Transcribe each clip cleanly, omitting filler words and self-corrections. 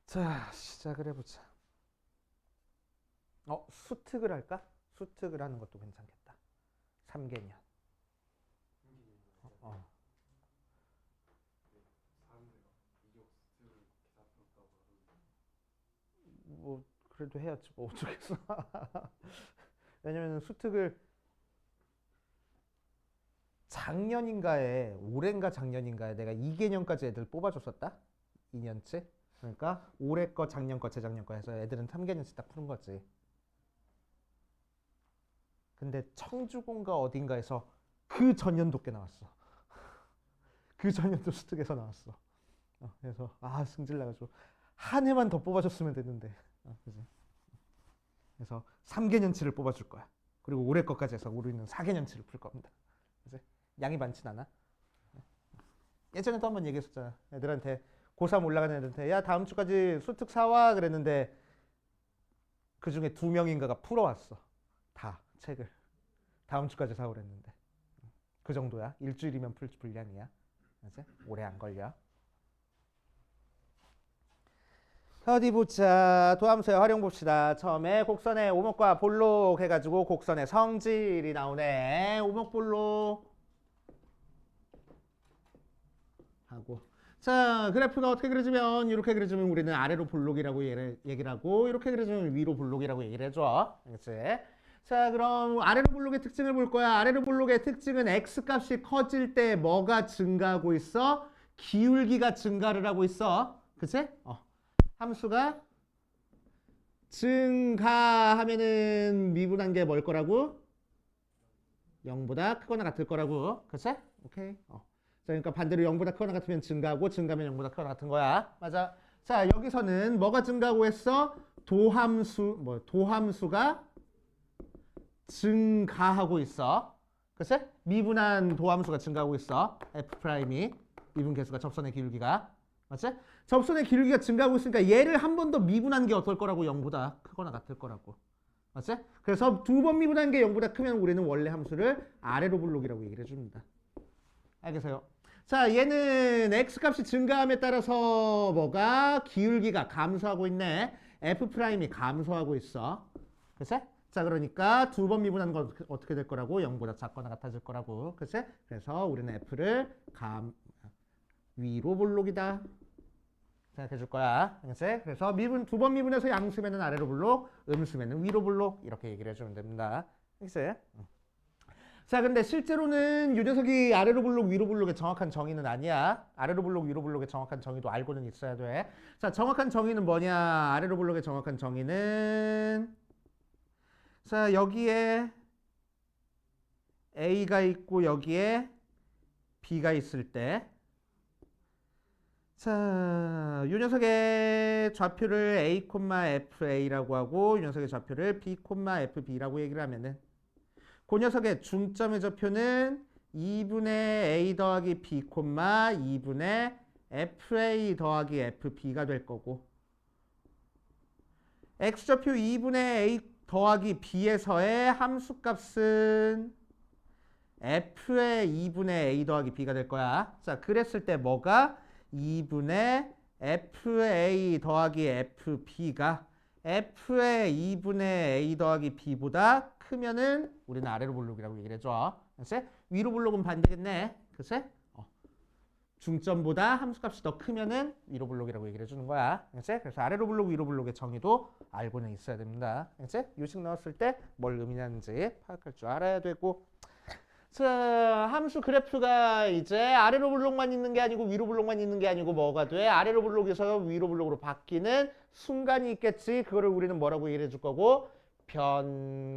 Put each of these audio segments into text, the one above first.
자, 시작을 해보자. 수특을 할까? 수특을 하는 것도 괜찮겠다. 3개년. 어. 뭐 그래도 해야지 뭐 어쩌겠어. 왜냐면 수특을 작년인가에 올해인가 작년인가에 내가 2개년까지 애들 뽑아줬었다. 2년치. 그러니까 올해 거, 작년 거, 재작년 거 해서 애들은 3개년치 딱 푸는 거지. 근데 청주공가 어딘가에서 그 전년도 꽤 나왔어. 그 전년도 수특에서 나왔어. 그래서 승질 나가지고 한 해만 더 뽑아줬으면 됐는데. 그지? 그래서 3개년치를 뽑아줄 거야. 그리고 올해 것까지 해서 우리는 4개년치를 풀 겁니다. 그지? 양이 많진 않아. 예전에도 한번 얘기했었잖아. 애들한테 고3 올라가는 애들한테 야 다음 주까지 수특 사와 그랬는데 그 중에 2명인가가 풀어왔어. 다 책을. 다음 주까지 사오랬는데. 그 정도야. 일주일이면 풀 분량이야. 그지? 오래 안 걸려. 어디 보자. 도함수의 활용 봅시다. 처음에 곡선의 오목과 볼록 해가지고 곡선의 성질이 나오네. 오목 볼록 하고. 자, 그래프가 어떻게 그려지면 이렇게 그려지면 우리는 아래로 볼록이라고 얘기를 하고 이렇게 그려지면 위로 볼록이라고 얘기를 해줘. 그렇지? 자, 그럼 아래로 볼록의 특징을 볼 거야. 아래로 볼록의 특징은 x값이 커질 때 뭐가 증가하고 있어? 기울기가 증가를 하고 있어. 그치? 함수가 증가하면은 미분한 게 뭘 거라고? 0보다 크거나 같을 거라고. 그치? 오케이. 자, 그러니까 반대로 0보다 크거나 같으면 증가하고 증가하면 0보다 크거나 같은 거야. 맞아. 자, 여기서는 뭐가 증가하고 했어? 도함수가 증가하고 있어. 그치? 미분한 도함수가 증가하고 있어. F'이 미분 계수가 접선의 기울기가. 맞지? 접선의 기울기가 증가하고 있으니까 얘를 한 번 더 미분한 게 어떨 거라고? 0보다 크거나 같을 거라고. 맞지? 그래서 2번 미분한 게 0보다 크면 우리는 원래 함수를 아래로 볼록이라고 얘기를 해줍니다. 알겠어요? 자, 얘는 x값이 증가함에 따라서 뭐가? 기울기가 감소하고 있네. F'이 감소하고 있어. 그치? 자, 그러니까 2번 미분하는 건 어떻게 될 거라고? 0보다 작거나 같아질 거라고. 그치? 그래서 우리는 F를 위로 볼록이다. 생각해 줄 거야. 알겠지? 그래서 미분 2번 미분해서 양수면은 아래로 볼록, 음수면은 위로 볼록 이렇게 얘기를 해주면 됩니다. 알겠지? 자, 근데 실제로는 이 녀석이 아래로 볼록, 위로 볼록의 정확한 정의는 아니야. 아래로 볼록, 위로 볼록의 정확한 정의도 알고는 있어야 돼. 자, 정확한 정의는 뭐냐? 아래로 볼록의 정확한 정의는 자, 여기에 A가 있고 여기에 B가 있을 때 자, 이 녀석의 좌표를 A, FA라고 하고 이 녀석의 좌표를 B, FB라고 얘기를 하면은 그 녀석의 중점의 좌표는 2분의 A 더하기 B, 2분의 FA 더하기 FB가 될 거고 X좌표 2분의 A 더하기 B에서의 함수값은 F의 2분의 A 더하기 B가 될 거야. 자, 그랬을 때 뭐가? 2분의 FA 더하기 FB가 F의 2분의 A 더하기 B보다 크면은 우리는 아래로 볼록이라고 얘기를 해줘. 그치? 위로 볼록은 반대겠네. 그치? 중점보다 함수값이 더 크면은 위로 볼록이라고 얘기를 해주는 거야. 그치? 그래서 아래로 볼록, 위로 볼록의 정의도 알고는 있어야 됩니다. 그치? 요식 넣었을 때 뭘 의미하는지 파악할 줄 알아야 되고 자, 함수 그래프가 이제 아래로 볼록만 있는 게 아니고 위로 볼록만 있는 게 아니고 뭐가 돼? 아래로 볼록에서 위로 볼록으로 바뀌는 순간이 있겠지. 그거를 우리는 뭐라고 얘기를 해줄 거고?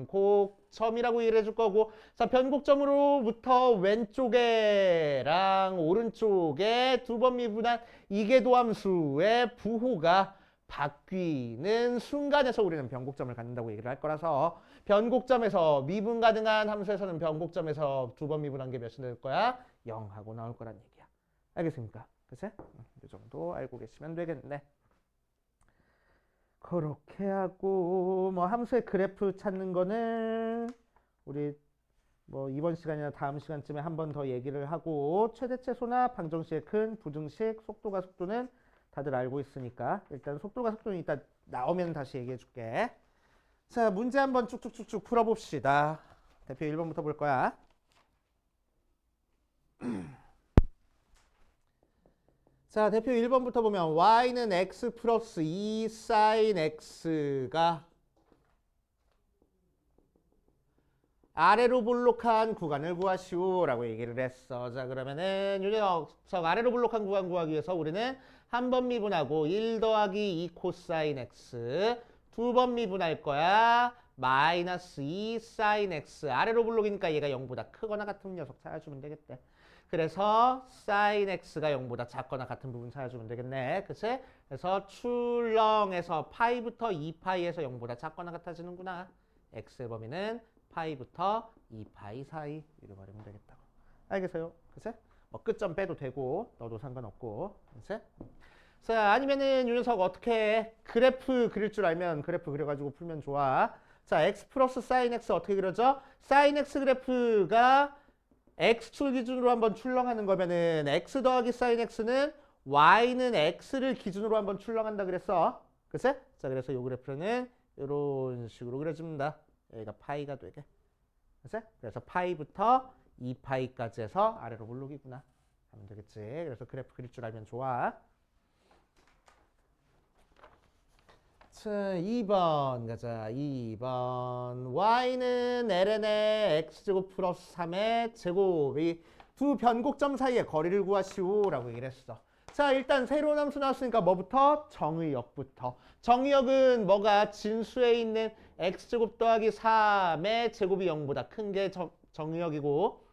변곡점이라고 얘기를 해줄 거고. 자, 변곡점으로부터 왼쪽에랑 오른쪽에 2번 미분한 이계도함수의 부호가 바뀌는 순간에서 우리는 변곡점을 갖는다고 얘기를 할 거라서 변곡점에서 미분 가능한 함수에서는 변곡점에서 2번 미분한 게 몇이 될 거야? 0하고 나올 거란 얘기야. 알겠습니까? 그치? 이 정도 알고 계시면 되겠네. 그렇게 하고 뭐 함수의 그래프 찾는 거는 우리 뭐 이번 시간이나 다음 시간쯤에 한 번 더 얘기를 하고 최대 최소나 방정식의 큰 부등식 속도가 속도는 다들 알고 있으니까 일단 속도가 속도는 이따 나오면 다시 얘기해 줄게. 자, 문제 한번 쭉쭉쭉쭉 풀어봅시다. 대표 1번부터 볼 거야. 자, 대표 1번부터 보면 y는 x 플러스 2 sin x가 아래로 볼록한 구간을 구하시오 라고 얘기를 했어. 자, 그러면은 이 녀석 아래로 볼록한 구간 구하기 위해서 우리는 한 번 미분하고 1 더하기 2 코사인 x, 두 번 미분할 거야. 마이너스 2 사인 x. 아래로 볼록이니까 얘가 0보다 크거나 같은 녀석 찾아주면 되겠대. 그래서 사인 x가 0보다 작거나 같은 부분 찾아주면 되겠네. 그치? 그래서 출렁에서 파이부터 2파이에서 0보다 작거나 같아지는구나. x의 범위는 파이부터 2파이 사이 이렇게 말하면 되겠다고. 알겠어요? 그치? 뭐 끝점 빼도 되고 넣어도 상관없고. 그치? 자, 아니면은 이 녀석 어떻게 해? 그래프 그릴 줄 알면 그래프 그려가지고 풀면 좋아. 자, x 플러스 사인 x 어떻게 그려져? 사인 x 그래프가 x축 기준으로 한번 출렁하는 거면은 x 더하기 사인 x는 y는 x를 기준으로 한번 출렁한다 그랬어. 그치? 자, 그래서 이 그래프는 이런 식으로 그려집니다. 여기가 파이가 되게. 그치? 그래서 파이부터 2파이까지 해서 아래로 볼록이구나 하면 되겠지. 그래서 그래프 그릴 줄 알면 좋아. 자, 2번 가자. 2번 y는 ln의 x제곱 플러스 3의 제곱이 두 변곡점 사이의 거리를 구하시오 라고 얘기를 했어. 자, 일단 새로운 함수 나왔으니까 뭐부터? 정의역부터. 정의역은 뭐가? 진수에 있는 x제곱 더하기 3의 제곱이 0보다 큰 게 정의역이고,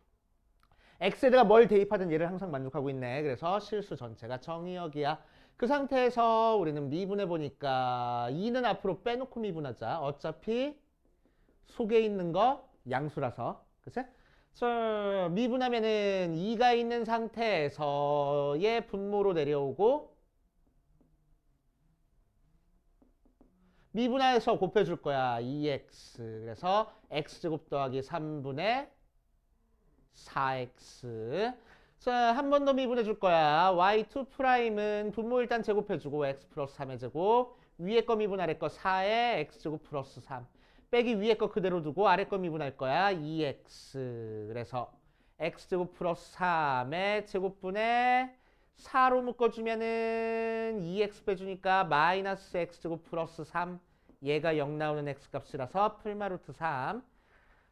x에다가 뭘 대입하든 얘를 항상 만족하고 있네. 그래서 실수 전체가 정의역이야. 그 상태에서 우리는 미분해 보니까 2는 앞으로 빼놓고 미분하자. 어차피 속에 있는 거 양수라서. 그치? 자, 미분하면은 2가 있는 상태에서의 분모로 내려오고 미분해서 곱해줄 거야. 2x. 그래서 x제곱 더하기 3분의 4x. 자, 한 번 더 미분해 줄 거야. y2'은 분모 일단 제곱해주고 x 플러스 3의 제곱. 위에 거 미분 아래 거 4의 x제곱 플러스 3. 빼기 위에 거 그대로 두고 아래 거 미분할 거야. 2x. 그래서 x제곱 플러스 3의 제곱분의 4로 묶어주면은 2x 빼주니까 마이너스 x제곱 플러스 3. 얘가 0 나오는 x값이라서 풀마루트 3.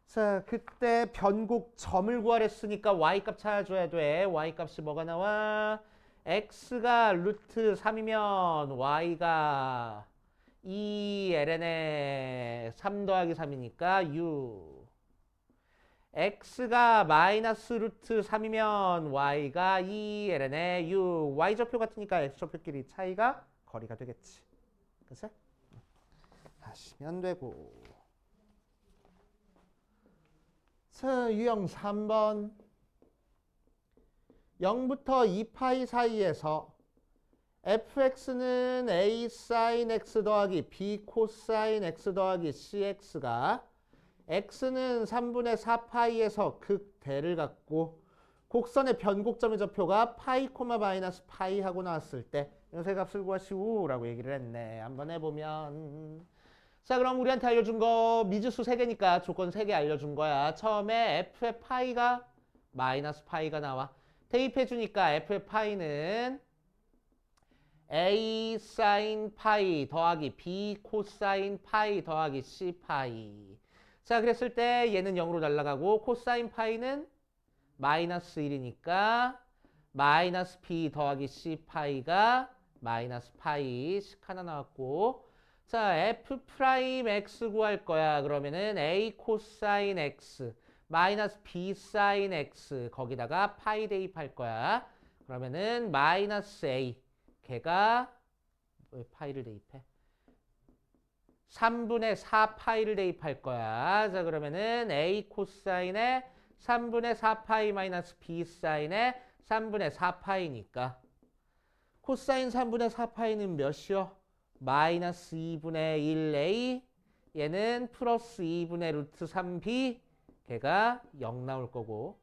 자, 그때 변곡점을 구하랬으니까 y값 찾아줘야 돼. y값이 뭐가 나와? x가 루트 3이면 y가 2ln에 3 더하기 3이니까 6. x가 마이너스 루트 3이면 y가 2ln에 6. y좌표 같으니까 x좌표끼리 차이가 거리가 되겠지. 그치? 하시면 되고. 자, 유형 3번. 0부터 2파이 사이에서 fx는 a sin x 더하기 b 코사인 x 더하기 cx가 x는 3분의 4파이에서 극대를 갖고 곡선의 변곡점의 좌표가 파이 코마 마이너스 파이 하고 나왔을 때 연세 값을 구하시오 라고 얘기를 했네. 한번 해보면 자, 그럼 우리한테 알려준 거 미지수 3개니까 조건 3개 알려준 거야. 처음에 f의 파이가 마이너스 파이가 나와. 대입해주니까 f의 파이는 a 사인 파이 더하기 b 코사인 파이 더하기 c 파이. 자, 그랬을 때 얘는 0으로 날아가고 코사인 파이는 마이너스 1이니까 마이너스 b 더하기 c 파이가 마이너스 파이 식 하나 나왔고 자, f 프라임 x 구할 거야. 그러면은 a 코사인 x 마이너스 b 사인 x 거기다가 파이 대입할 거야. 그러면은 마이너스 a 걔가 왜 파이를 대입해? 3분의 4 파이를 대입할 거야. 자, 그러면은 a 코사인에 3분의 4 파이 마이너스 b 사인에 3분의 4 파이니까 코사인 3분의 4 파이는 몇이요? 마이너스 2분의 1a 얘는 플러스 2분의 루트 3b 걔가 0 나올 거고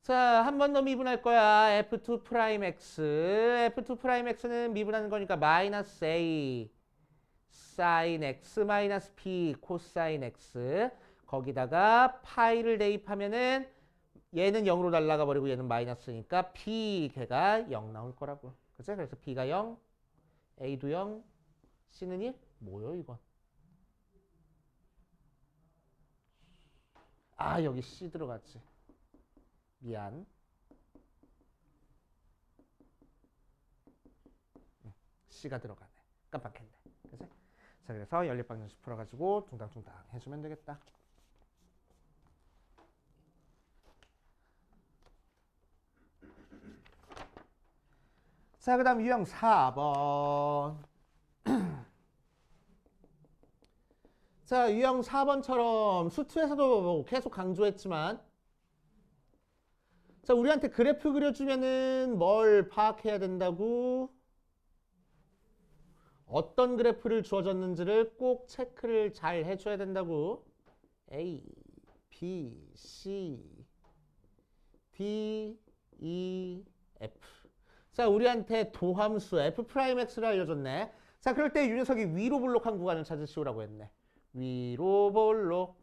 자, 한 번 더 미분할 거야. F2 프라임 X. F2 프라임 X는 미분하는 거니까 마이너스 A 사인 X 마이너스 B 코사인 X. 거기다가 파이를 대입하면은 얘는 0으로 날아가 버리고 얘는 마이너스니까 P 걔가 0 나올 거라고. 그치? 그래서 B가 0, A도 0, C는 1? 뭐요 이건? 아 여기 C 들어갔지. 미안. C가 들어가네. 깜빡했네. 그치? 자 그래서 연립방정식 풀어가지고 둥당둥당 해주면 되겠다. 자, 그 다음 유형 4번. 자, 유형 4번처럼 수투에서도 계속 강조했지만 자, 우리한테 그래프 그려주면은 뭘 파악해야 된다고? 어떤 그래프를 주어졌는지를 꼭 체크를 잘 해줘야 된다고. A, B, C, D, E, F. 자, 우리한테 도함수 F'X를 알려줬네. 자, 그럴 때 이 녀석이 위로 볼록한 구간을 찾으시오라고 했네. 위로 볼록.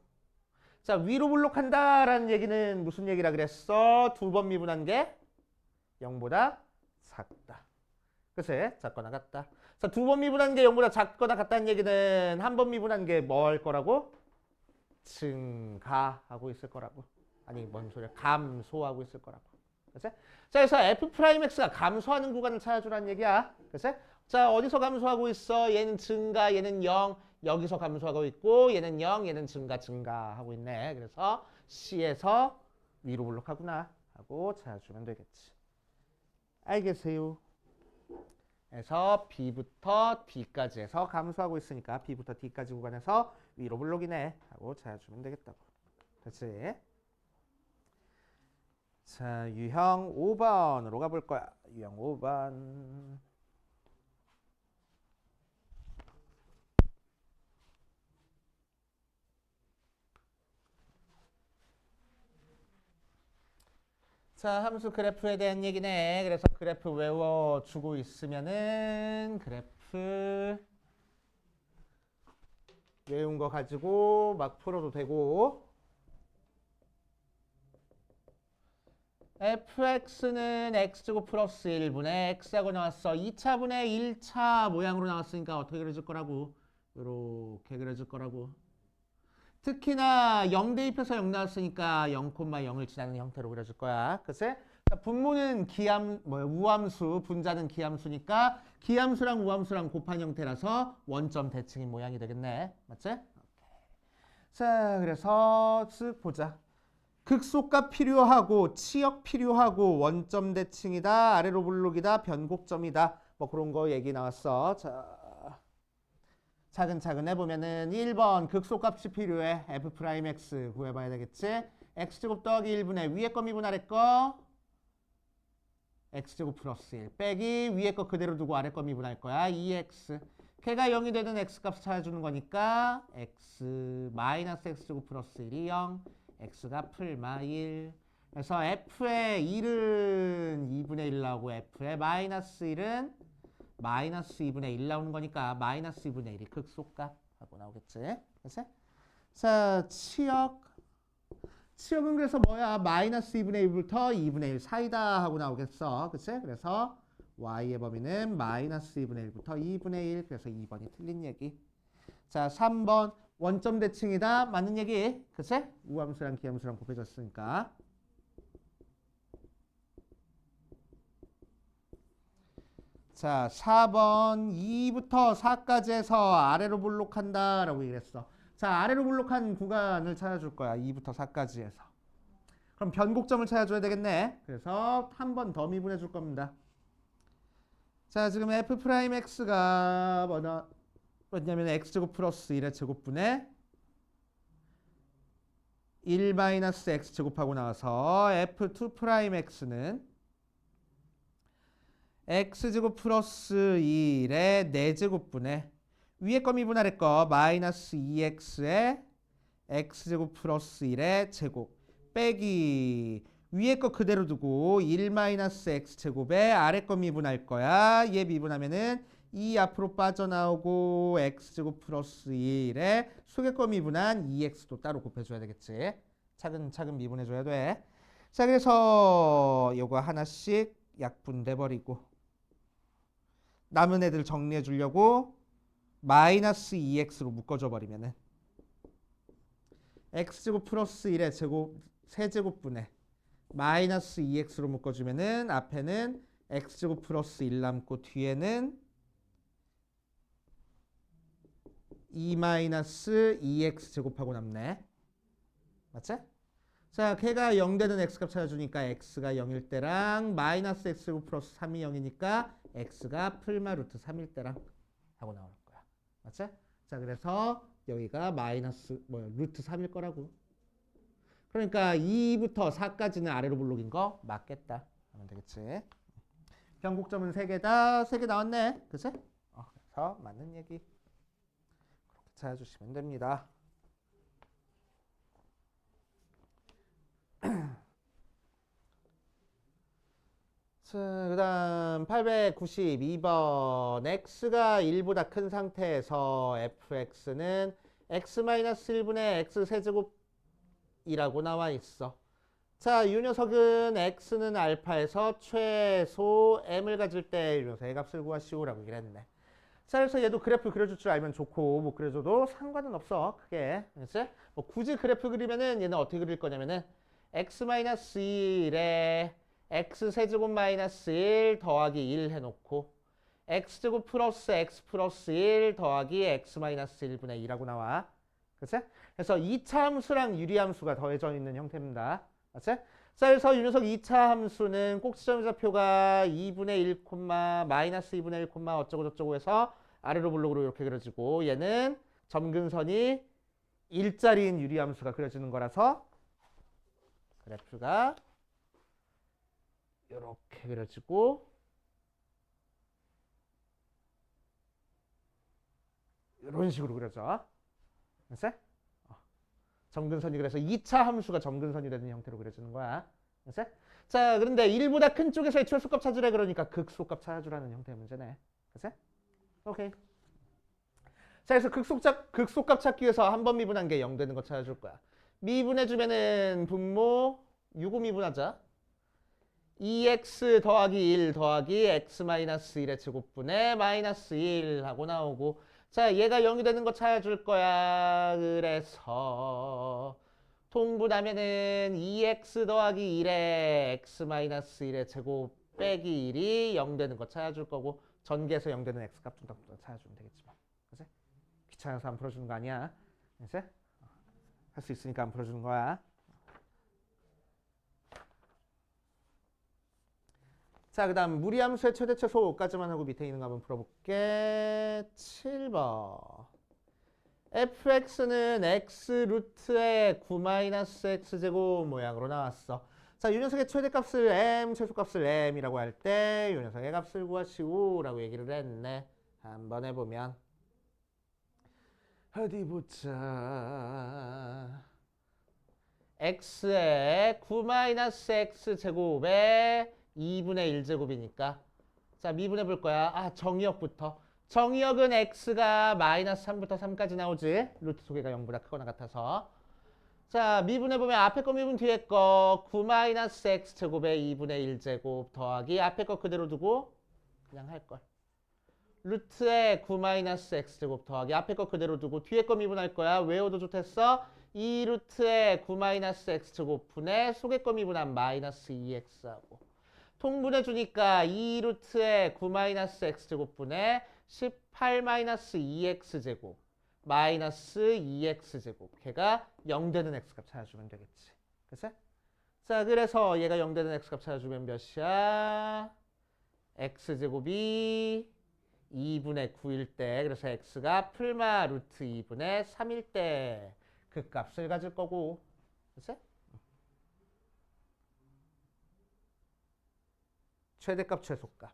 자, 위로 볼록한다라는 얘기는 무슨 얘기라 그랬어? 두 번 미분한 게 0보다 작다. 그치? 작거나 같다. 자, 두 번 미분한 게 0보다 작거나 같다는 얘기는 한 번 미분한 게 뭐 할 거라고? 증가하고 있을 거라고. 아니, 뭔 소리야. 감소하고 있을 거라고. 그치? 자, 그래서 F'X가 감소하는 구간을 찾아주라는 얘기야. 그치? 자, 어디서 감소하고 있어? 얘는 증가, 얘는 0. 여기서 감소하고 있고 얘는 0, 얘는 증가하고 있네. 그래서 C에서 위로 볼록하구나 하고 찾아주면 되겠지. 알겠어요? 그래서 B부터 D까지 해서 감소하고 있으니까 B부터 D까지 구간에서 위로 볼록이네 하고 찾아주면 되겠다고. 그렇지? 자, 유형 5번으로 가볼 거야. 유형 5번. 자, 함수 그래프에 대한 얘기네. 그래서 그래프 외워주고 있으면은 그래프 외운 거 가지고 막 풀어도 되고. fx는 x제곱 플러스 1분의 x하고 나왔어. 2차분의 1차 모양으로 나왔으니까 어떻게 그려질 거라고? 이렇게 그려질 거라고. 특히나 0 대입해서 0 나왔으니까 0,0을 지나는 형태로 그려질 거야. 그치? 분모는 우함수, 분자는 기함수니까 기함수랑 우함수랑 곱한 형태라서 원점 대칭인 모양이 되겠네. 맞지? 자, 그래서 쓱 보자. 극소값 필요하고 치역 필요하고 원점 대칭이다. 아래로 볼록이다. 변곡점이다. 뭐 그런 거 얘기 나왔어. 자. 차근차근 해보면은 1번 극소값이 필요해. F'X 구해봐야 되겠지. X제곱 더하기 1분의 위에 거 미분 아래 거 X제곱 플러스 1 빼기 위에 거 그대로 두고 아래 거 미분할 거야. 2X 걔가 0이 되는 X값 찾아주는 거니까 X 마이너스 X제곱 플러스 1이 0 X가 풀마 1 그래서 F의 1은 2분의 1 나오고 F의 마이너스 1은 마이너스 2분의 1 나오는 거니까 마이너스 2분의 1이 극소값 하고 나오겠지. 그치? 자, 치역은 그래서 뭐야? 마이너스 2분의 1부터 2분의 1 사이다 하고 나오겠어. 그치? 그래서 y의 범위는 마이너스 2분의 1부터 2분의 1 그래서 2번이 틀린 얘기. 자, 3번 원점 대칭이다. 맞는 얘기. 그치? 우함수랑 기함수랑 곱해졌으니까. 자, 4번 2부터 4까지 해서 아래로 볼록한다 라고 얘기했어. 자, 아래로 볼록한 구간을 찾아줄 거야. 2부터 4까지 해서. 그럼 변곡점을 찾아줘야 되겠네. 그래서 한 번 더 미분해 줄 겁니다. 자, 지금 F'X가 뭐냐면 X제곱 플러스 1의 제곱분의 1 마이너스 X제곱하고 나와서 F2'X는 X제곱 플러스 2의 4제곱분의 위에 거 미분 아래 거 마이너스 2X의 X제곱 플러스 1의 제곱 빼기 위에 거 그대로 두고 1-x제곱에 아래 거 미분할 거야. 얘 미분하면은 2 앞으로 빠져나오고 x제곱 플러스 1에 속의 거 미분한 2x도 따로 곱해줘야 되겠지. 차근차근 미분해줘야 돼. 자, 그래서 요거 하나씩 약분돼 버리고 남은 애들 정리해 주려고 마이너스 2x로 묶어줘 버리면은 x제곱 플러스 1의 제곱 세제곱분에 마이너스 2x로 묶어주면은 앞에는 x제곱 플러스 1 남고 뒤에는 2 마이너스 2x 제곱하고 남네. 맞지? 자, 걔가 0 되는 x값 찾아주니까 x가 0일 때랑 마이너스 x제곱 플러스 3이 0이니까 x가 풀마 루트 3일 때랑 하고 나올 거야. 맞지? 자, 그래서 여기가 마이너스 루트 3일 거라고. 그러니까 2부터 4까지는 아래로 블록인 거 맞겠다 하면 되겠지. 변곡점은 3개다. 3개 나왔네. 그치? 그래서 맞는 얘기 그렇게 찾아주시면 됩니다. 자, 그 다음 892번 x가 1보다 큰 상태에서 fx는 x-1분의 x세제곱이라고 나와 있어. 자, 이 녀석은 x는 알파에서 최소 m을 가질 때 이 녀석의 값을 구하시오라고 얘기를 했네. 자, 그래서 얘도 그래프 그려줄 줄 알면 좋고 못 그려줘도 상관은 없어. 크게. 그치? 뭐 굳이 그래프 그리면은 얘는 어떻게 그릴 거냐면은 x-1에 x세제곱 마이너스 1 더하기 1 해놓고 x제곱 플러스 x 플러스 1 더하기 x 마이너스 1분의 2라고 나와. 그치? 그래서 2차 함수랑 유리함수가 더해져 있는 형태입니다. 맞지? 자, 그래서 이 녀석 2차 함수는 꼭지점 좌표가 2분의 1, 마이너스 2분의 1, 어쩌고 저쩌고 해서 아래로 블록으로 이렇게 그려지고 얘는 점근선이 1자리인 유리함수가 그려지는 거라서 그래프가 이렇게 그려지고 이런 식으로 그려져. 알았어? 점근선이 그래서 2차 함수가 점근선이 되는 형태로 그려지는 거야. 알았어? 자, 그런데 1보다 큰 쪽에서의 최소값 찾으래 그러니까 극소값 찾아주라는 형태의 문제네. 알았어? 오케이. 자, 그래서 극소값 찾기 위해서 한 번 미분한 게 0 되는 거 찾아줄 거야. 미분해주면은 분모 6고 미분하자. 2x 더하기 1 더하기 x-1의 제곱분의 마이너스 1 하고 나오고 자, 얘가 0이 되는 거 찾아줄 거야. 그래서 통분하면은 2x 더하기 1에 x-1의 제곱 빼기 1이 0 되는 거 찾아줄 거고 전개해서 0 되는 x값 좀 더 찾아주면 되겠지 뭐. 그치? 귀찮아서 안 풀어주는 거 아니야. 그치? 할 수 있으니까 안 풀어주는 거야. 자, 그 다음 무리함수의 최대 최소까지만 하고 밑에 있는 거 한번 풀어볼게. 7번. fx는 x 루트의 9-x제곱 모양으로 나왔어. 자, 이 녀석의 최대값을 m, 최소값을 m이라고 할 때 이 녀석의 값을 구하시오라고 얘기를 했네. 한번 해보면 어디 보자. x의 9-x제곱에 2분의 1제곱이니까 자, 미분해 볼 거야. 정의역부터. 정의역은 x가 마이너스 3부터 3까지 나오지. 루트 소개가 0보다 크거나 같아서. 자, 미분해 보면 앞에 거 미분 뒤에 거 9-x제곱에 2분의 1제곱 더하기 앞에 거 그대로 두고 그냥 할 걸. 루트에 9-x제곱 더하기 앞에 거 그대로 두고 뒤에 거 미분할 거야. 외워도 좋댔어. 2루트에 9-x제곱 분의 속의 거 미분한 마이너스 2x하고 통분해 주니까 2루트에 9-x제곱 분의 18-2x제곱 마이너스 2x제곱 걔가 0 되는 x값 찾아주면 되겠지. 그치? 자, 그래서 얘가 0 되는 x값 찾아주면 몇이야? x제곱이 2분의 9일 때 그래서 x가 풀마 루트 2분의 3일 때 그 값을 가질 거고. 그치? 최대값 최소값.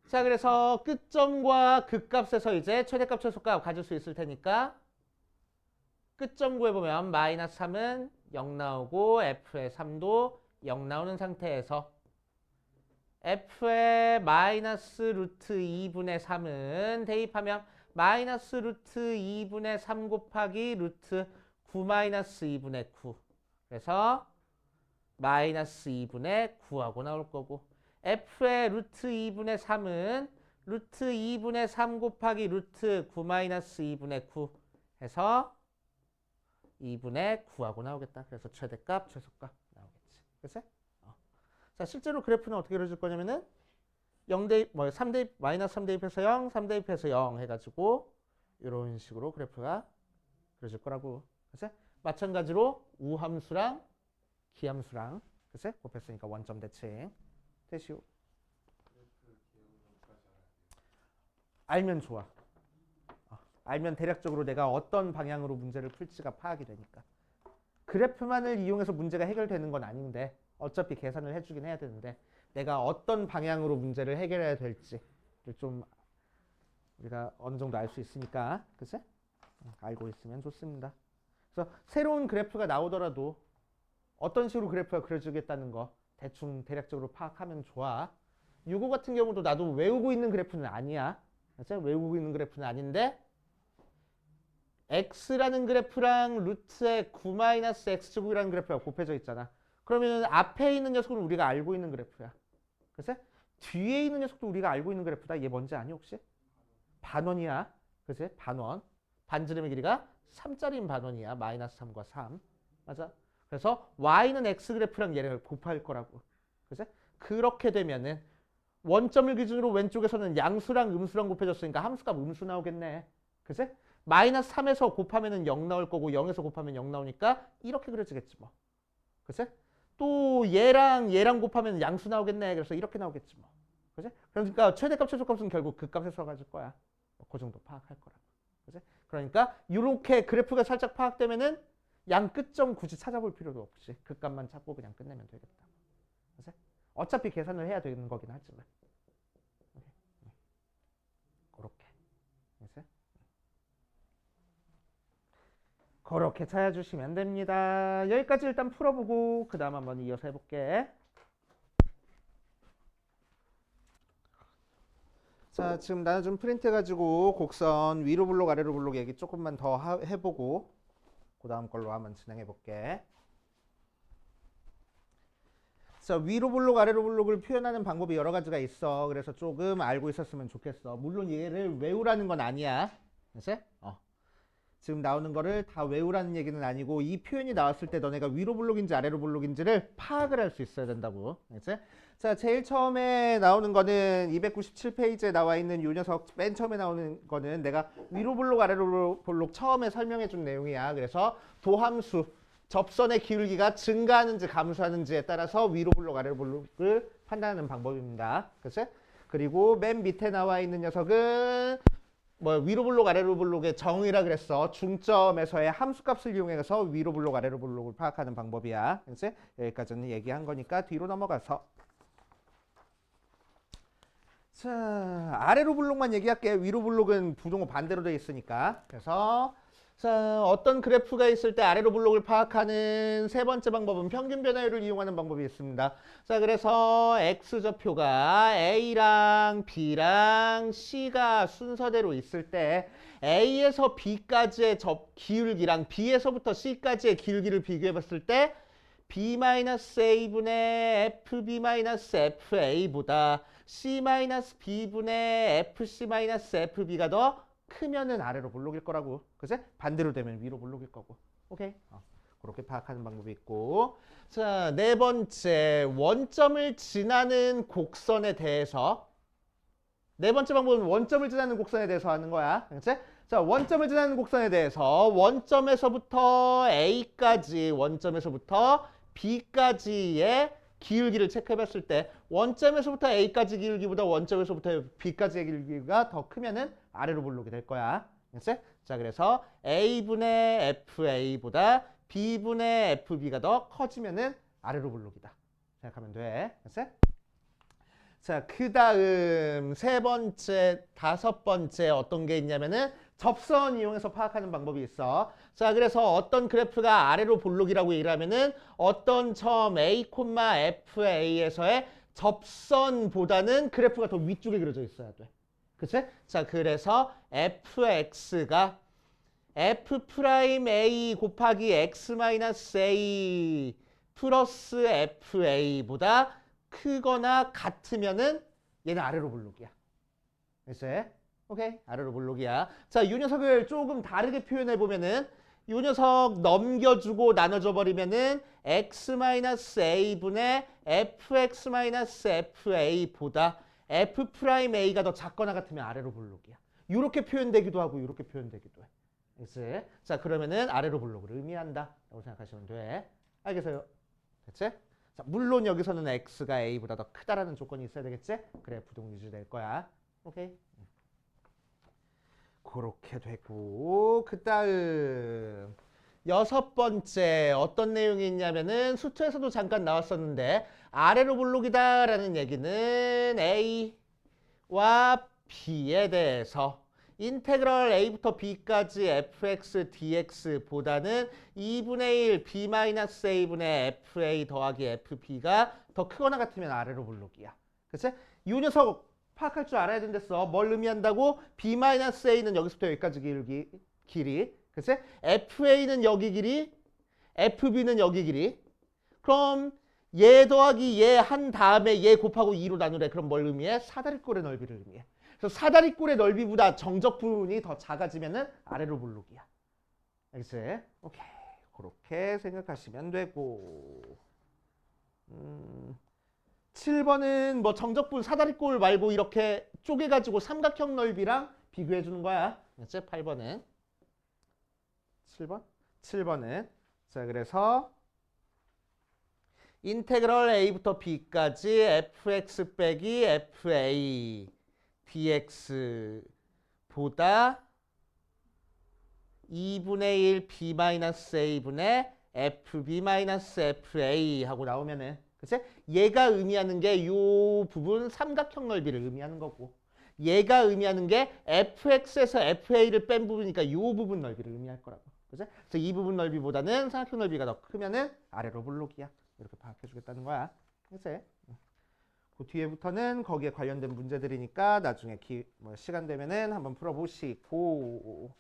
자, 그래서 끝점과 극값에서 이제 최대값 최소값 가질 수 있을 테니까 끝점 구해보면 마이너스 3은 0 나오고 f의 3도 0 나오는 상태에서 f의 마이너스 루트 2분의 3은 대입하면 마이너스 루트 2분의 3 곱하기 루트 9 마이너스 2분의 9. 그래서 마이너스 2분의 9하고 나올 거고 f의 루트 2분의 3은 루트 2분의 3 곱하기 루트 9 마이너스 2분의 9 해서 2분의 9하고 나오겠다. 그래서 최대값, 최소값 나오겠지. 그치? 자, 실제로 그래프는 어떻게 그려줄 거냐면은 0대입, 3대입, 마이너스 3대입해서 0, 3대입해서 0 해가지고 이런 식으로 그래프가 그려질 거라고. 그치? 마찬가지로 우함수랑 기함수랑 그치? 곱했으니까 원점 대칭. 대시오. 알면 좋아. 알면 대략적으로 내가 어떤 방향으로 문제를 풀지가 파악이 되니까. 그래프만을 이용해서 문제가 해결되는 건 아닌데 어차피 계산을 해주긴 해야 되는데 내가 어떤 방향으로 문제를 해결해야 될지를 좀 우리가 어느 정도 알 수 있으니까 그치? 알고 있으면 좋습니다. 그래서 새로운 그래프가 나오더라도 어떤 식으로 그래프가 그려지겠다는 거 대충 대략적으로 파악하면 좋아. 이거 같은 경우도 나도 외우고 있는 그래프는 아니야. 그치? 외우고 있는 그래프는 아닌데 x라는 그래프랑 루트의 9-x제곱이라는 그래프가 곱해져 있잖아. 그러면 앞에 있는 녀석은 우리가 알고 있는 그래프야. 그치? 뒤에 있는 녀석도 우리가 알고 있는 그래프다. 얘 뭔지 아니 혹시? 반원이야. 그치? 반원. 반지름의 길이가 3짜리인 반원이야. 마이너스 3과 3. 맞아? 그래서 y는 x 그래프랑 얘를 곱할 거라고. 그치? 그렇게 되면은 원점을 기준으로 왼쪽에서는 양수랑 음수랑 곱해졌으니까 함수값 음수 나오겠네. 그치? 마이너스 3에서 곱하면 0 나올 거고 0에서 곱하면 0 나오니까 이렇게 그려지겠지 뭐. 그치? 또 얘랑 곱하면 양수 나오겠네. 그래서 이렇게 나오겠지 뭐. 그치? 그러니까 최대값 최소값은 결국 그 값에서 가질 거야. 그 정도 파악할 거라고. 그치? 그러니까 이렇게 그래프가 살짝 파악되면은 양 끝점 굳이 찾아볼 필요도 없이 그 값만 찾고 그냥 끝내면 되겠다. 그치? 어차피 계산을 해야 되는 거긴 하지만. 그렇게. 그치? 그렇게 찾아주시면 됩니다. 여기까지 일단 풀어보고 그 다음 한번 이어서 해볼게. 자, 지금 나는 좀 프린트해가지고 곡선 위로 블록 아래로 블록 얘기 조금만 더 해보고 그 다음 걸로 한번 진행해볼게. 자, 위로 블록 아래로 블록을 표현하는 방법이 여러 가지가 있어. 그래서 조금 알고 있었으면 좋겠어. 물론 얘를 외우라는 건 아니야. 그치? 지금 나오는 거를 다 외우라는 얘기는 아니고 이 표현이 나왔을 때 너네가 위로 블록인지 아래로 블록인지를 파악을 할 수 있어야 된다고. 그치? 자, 제일 처음에 나오는 거는 297페이지에 나와 있는 이 녀석 맨 처음에 나오는 거는 내가 위로 블록 아래로 블록 처음에 설명해 준 내용이야. 그래서 도함수 접선의 기울기가 증가하는지 감소하는지에 따라서 위로 블록 아래로 블록을 판단하는 방법입니다. 그치? 그리고 맨 밑에 나와 있는 녀석은 위로 블록 아래로 블록의 정의라 그랬어. 중점에서의 함수값을 이용해서 위로 블록 아래로 블록을 파악하는 방법이야. 그치? 여기까지는 얘기한 거니까 뒤로 넘어가서 자, 아래로 블록만 얘기할게. 위로 블록은 부동호 반대로 돼 있으니까. 그래서 자, 어떤 그래프가 있을 때 아래로 블록을 파악하는 세 번째 방법은 평균 변화율을 이용하는 방법이 있습니다. 자, 그래서 X좌표가 A랑 B랑 C가 순서대로 있을 때 A에서 B까지의 기울기랑 B에서부터 C까지의 기울기를 비교해 봤을 때 B-A분의 FB-FA보다 C-B분의 FC-FB가 더 크면은 아래로 블록일 거라고. 그치? 반대로 되면 위로 블록일 거고. 오케이? 그렇게 파악하는 방법이 있고. 자, 네 번째, 원점을 지나는 곡선에 대해서. 네 번째 방법은 원점을 지나는 곡선에 대해서 하는 거야. 그치? 자, 원점을 지나는 곡선에 대해서 원점에서부터 A까지, 원점에서부터 B까지의 기울기를 체크해 봤을 때 원점에서부터 A까지 기울기보다 원점에서부터 B까지의 기울기가 더 크면은 아래로 블록이 될 거야. 그치? 자, 그래서 A분의 FA보다 B분의 FB가 더 커지면은 아래로 블록이다. 생각하면 돼. 그치? 자, 그 다음 세 번째, 다섯 번째 어떤 게 있냐면은 접선 이용해서 파악하는 방법이 있어. 자, 그래서 어떤 그래프가 아래로 볼록이라고 얘기를 하면은 어떤 점 A, FA에서의 접선보다는 그래프가 더 위쪽에 그려져 있어야 돼. 그치? 자, 그래서 fx가 f'A 곱하기 x-a 플러스 fa보다 크거나 같으면은 얘는 아래로 볼록이야. 됐어요? 오케이, 아래로 볼록이야. 자, 이 녀석을 조금 다르게 표현해 보면은 이 녀석 넘겨주고 나눠줘 버리면은 x-a분의 fx-fa보다 f'A가 더 작거나 같으면 아래로 볼록이야. 이렇게 표현되기도 하고 이렇게 표현되기도 해. 됐지? 자, 그러면은 아래로 볼록을 의미한다 라고 생각하시면 돼. 알겠어요? 됐지? 자, 물론 여기서는 x가 a보다 더 크다라는 조건이 있어야 되겠지? 그래, 부동 유지될 거야. 오케이? 그렇게 되고, 그 다음 여섯 번째 어떤 내용이 있냐면은 수트에서도 잠깐 나왔었는데 아래로 볼록이다라는 얘기는 a와 b에 대해서 인테그럴 a부터 b까지 fx dx보다는 2분의 1 b-a분의 fa 더하기 fb가 더 크거나 같으면 아래로 볼록이야. 그치? 이 녀석 파악할 줄 알아야 된댔어. 뭘 의미한다고? b-a는 여기서부터 여기까지 길이. 그치? fa는 여기 길이, fb는 여기 길이. 그럼 얘 더하기 얘 한 다음에 얘 곱하고 2로 나누래. 그럼 뭘 의미해? 사다리꼴의 넓이를 의미해. 그래서 사다리꼴의 넓이보다 정적 부분이 더 작아지면은 아래로 볼록이야. 알겠지? 오케이. 그렇게 생각하시면 되고. 7번은 뭐 정적 부분 사다리꼴 말고 이렇게 쪼개가지고 삼각형 넓이랑 비교해 주는 거야. 알겠지? 8번은. 7번? 7번은. 자, 그래서 인테그럴 a부터 b까지 fx 빼기 fa dx보다 2분의 1 b-a분의 fb-fa 하고 나오면은 그치? 얘가 의미하는 게 이 부분 삼각형 넓이를 의미하는 거고 얘가 의미하는 게 fx에서 fa를 뺀 부분이니까 이 부분 넓이를 의미할 거라고. 그치? 그래서 이 부분 넓이보다는 삼각형 넓이가 더 크면은 아래로 볼록이야. 이렇게 파악해 주겠다는 거야. 그치? 그 뒤에부터는 거기에 관련된 문제들이니까 나중에 시간 되면은 한번 풀어보시고.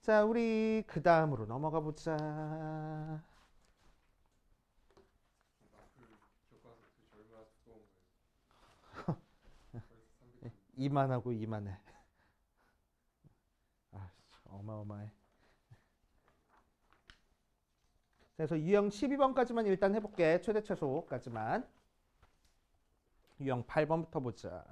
자, 우리 그 다음으로 넘어가 보자. 이만하고 이만해. 아, 어마어마해. 그래서 유형 12번까지만 일단 해볼게. 최대 최소까지만. 유형 8번부터 보자.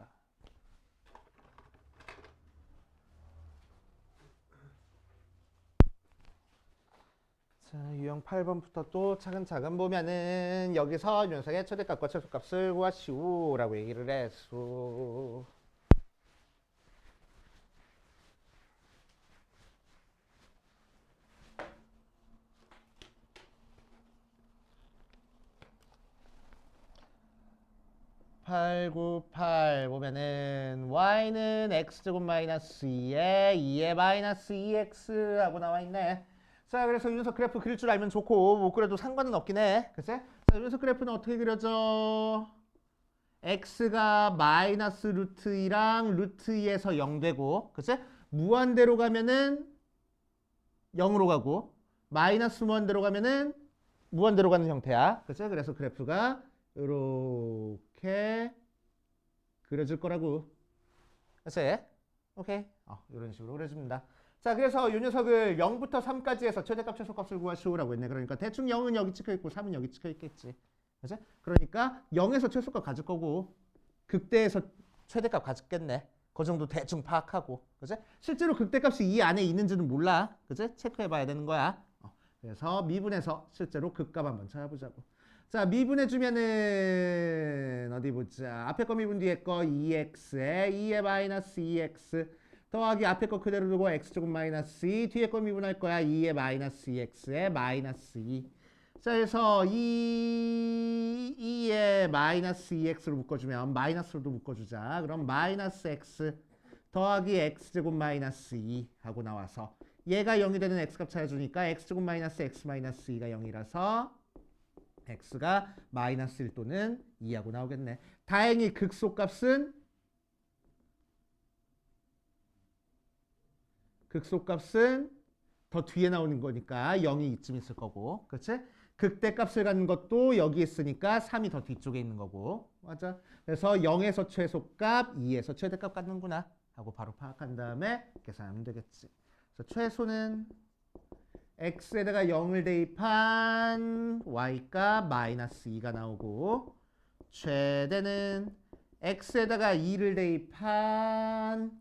자, 유형 8번부터 또 차근차근 보면은 여기서 녀석의 최대값과 최소값을 구하시오라고 얘기를 했어. 보면은 y는 x제곱 마이너스 2에 2에 마이너스 2x 하고 나와 있네. 자, 그래서 이 녀석 그래프 그릴 줄 알면 좋고 못 그려도 상관은 없긴 해. 그치? 자, 이 녀석 그래프는 어떻게 그려져? x가 마이너스 루트 2랑 루트 2에서 0 되고 그치? 무한대로 가면은 0으로 가고 마이너스 무한대로 가면은 무한대로 가는 형태야. 그치? 그래서 그래프가 이렇게 그려질 거라고. 그치? 오케이. 이런 식으로 그려집니다. 자, 그래서 이 녀석을 0부터 3까지 해서 최대값 최소값을 구하시오라고 했네. 그러니까 대충 0은 여기 찍혀 있고 3은 여기 찍혀 있겠지. 그치? 그러니까 0에서 최소값 가질 거고 극대에서 최대값 가졌겠네. 그 정도 대충 파악하고. 그치? 실제로 극대값이 이 안에 있는지는 몰라. 그치? 체크해 봐야 되는 거야. 그래서 미분해서 실제로 극값 한번 찾아보자고. 자, 미분해주면은 어디 보자. 앞에 거 미분 뒤에 거 2x에 2에 마이너스 2x 더하기 앞에 거 그대로 두고 x제곱 마이너스 2 뒤에 거 미분할 거야. 2에 마이너스 2x에 마이너스 2. 자, 그래서 2에 마이너스 2x로 묶어주면 마이너스로도 묶어주자. 그럼 마이너스 x 더하기 x제곱 마이너스 2 하고 나와서 얘가 0이 되는 x값 찾아주니까 x제곱 마이너스 x 마이너스 2가 0이라서 x가 마이너스 1 또는 2하고 나오겠네. 다행히 극소값은 더 뒤에 나오는 거니까 0이 이쯤 있을 거고, 그렇지? 극대값을 갖는 것도 여기 있으니까 3이 더 뒤쪽에 있는 거고, 맞아? 그래서 0에서 최소값, 2에서 최대값 갖는구나 하고 바로 파악한 다음에 계산하면 되겠지. 그래서 최소는 x에다가 0을 대입한 y값 마이너스 2가 나오고, 최대는 x에다가 2를 대입한